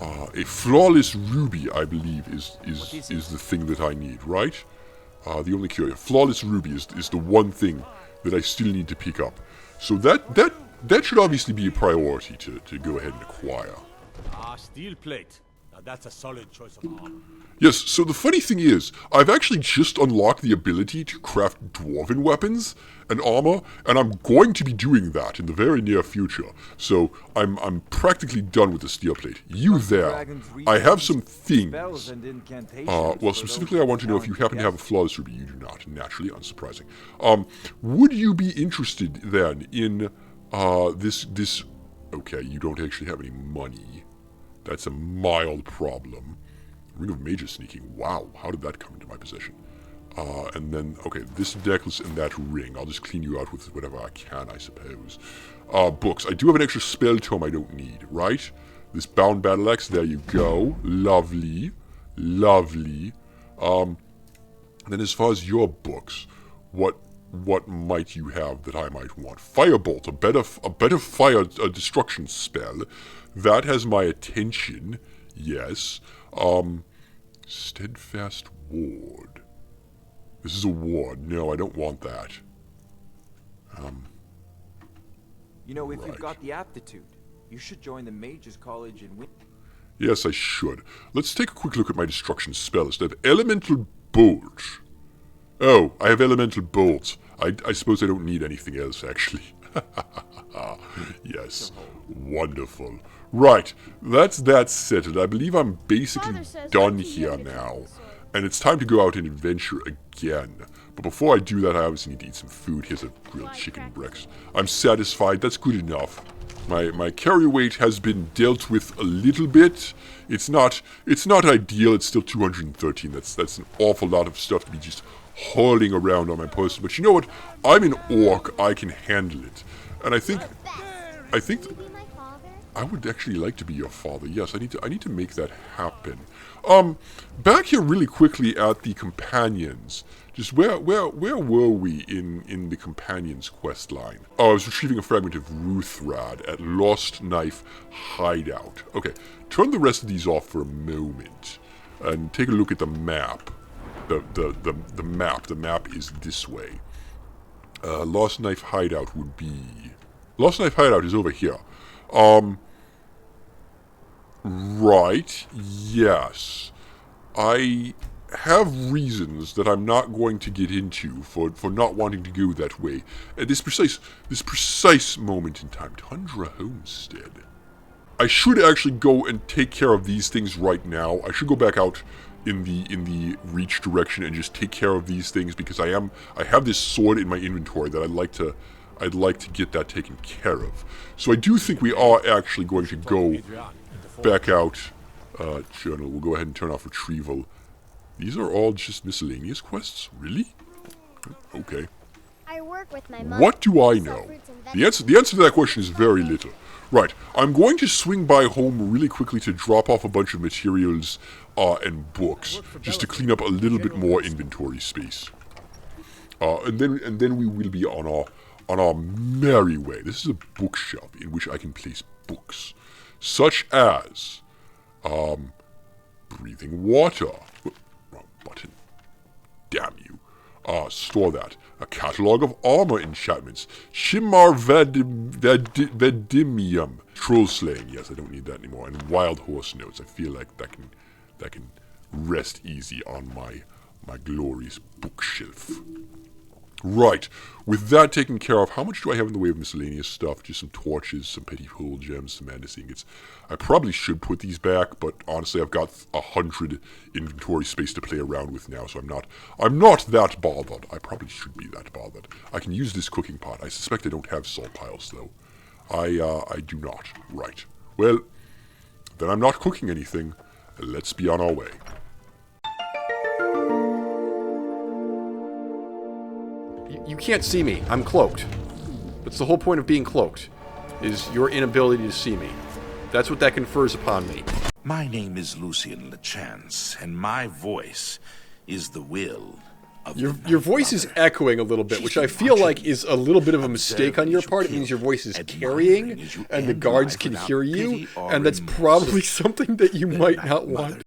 A flawless ruby, I believe, is the thing that I need, right? The only cure. Flawless ruby is the one thing that I still need to pick up. So that should obviously be a priority to go ahead and acquire. Steel plate. Now that's a solid choice of armor. Yes, so the funny thing is, I've actually just unlocked the ability to craft dwarven weapons and armor, and I'm going to be doing that in the very near future. So I'm practically done with the steel plate. You there, I have some things. Well, specifically I want to know if you happen to have a flawless ruby. You do not, naturally, unsurprising. Would you be interested then in this? Okay, you don't actually have any money. That's a mild problem. Ring of Mages sneaking. Wow, how did that come into my possession? And then, okay, this necklace and that ring. I'll just clean you out with whatever I can, I suppose. Books. I do have an extra spell tome I don't need, right? This bound battle axe. There you go. Lovely. Lovely. Then as far as your books, what might you have that I might want? Firebolt, a better fire destruction spell. That has my attention. Yes. Steadfast ward. This is a ward. No, I don't want that. You know, if you've got the aptitude, you should join the Mages College in Win. Yes, I should. Let's take a quick look at my destruction spell list. I have Elemental Bolt. Oh, I have Elemental Bolt. I suppose I don't need anything else, actually. Yes. Wonderful. Right, that's that settled. I believe I'm basically done here now. And it's time to go out and adventure again. But before I do that, I obviously need to eat some food. Here's a grilled chicken breast. I'm satisfied. That's good enough. My carry weight has been dealt with a little bit. It's not ideal. It's still 213. That's an awful lot of stuff to be just hauling around on my person. But you know what? I'm an orc. I can handle it. And I think I would actually like to be your father. Yes, I need to make that happen. Back here really quickly at the companions. Just where were we in the companions quest line? Oh, I was retrieving a fragment of Ruthrad at Lost Knife Hideout. Okay, turn the rest of these off for a moment and take a look at the map. The map. The map is this way. Lost Knife Hideout would be... Lost Knife Hideout is over here. Right, yes. I have reasons that I'm not going to get into for not wanting to go that way at this precise moment in time. Tundra Homestead. I should actually go and take care of these things right now. I should go back out in the Reach direction and just take care of these things because I have this sword in my inventory that I'd like to get that taken care of. So I do think we are actually going to go back out. Journal. We'll go ahead and turn off retrieval. These are all just miscellaneous quests? Really? Okay. I work with my mom. What do I know? The answer to that question is very little. Right. I'm going to swing by home really quickly to drop off a bunch of materials and books just to clean up a little bit more inventory space. And then we will be on our merry way. This is a bookshelf in which I can place books, such as breathing water. Wrong button. Damn you. Store that. A catalog of armor enchantments. Shimmar Vedimium. Troll slaying. Yes, I don't need that anymore. And wild horse notes. I feel like that can rest easy on my glorious bookshelf. Right. With that taken care of, how much do I have in the way of miscellaneous stuff? Just some torches, some petty pool gems, some madness ingots. I probably should put these back, but honestly, I've got 100 inventory space to play around with now, so I'm not that bothered. I probably should be that bothered. I can use this cooking pot. I suspect I don't have salt piles, though. I do not. Right. Well, then I'm not cooking anything. Let's be on our way. You can't see me. I'm cloaked. That's the whole point of being cloaked, is your inability to see me. That's what that confers upon me. My name is Lucian LeChance, and my voice is the will of your voice is echoing a little bit, which I feel like is a little bit of a mistake on your part. It means your voice is carrying, and the guards can hear you, and that's probably something that you might not want.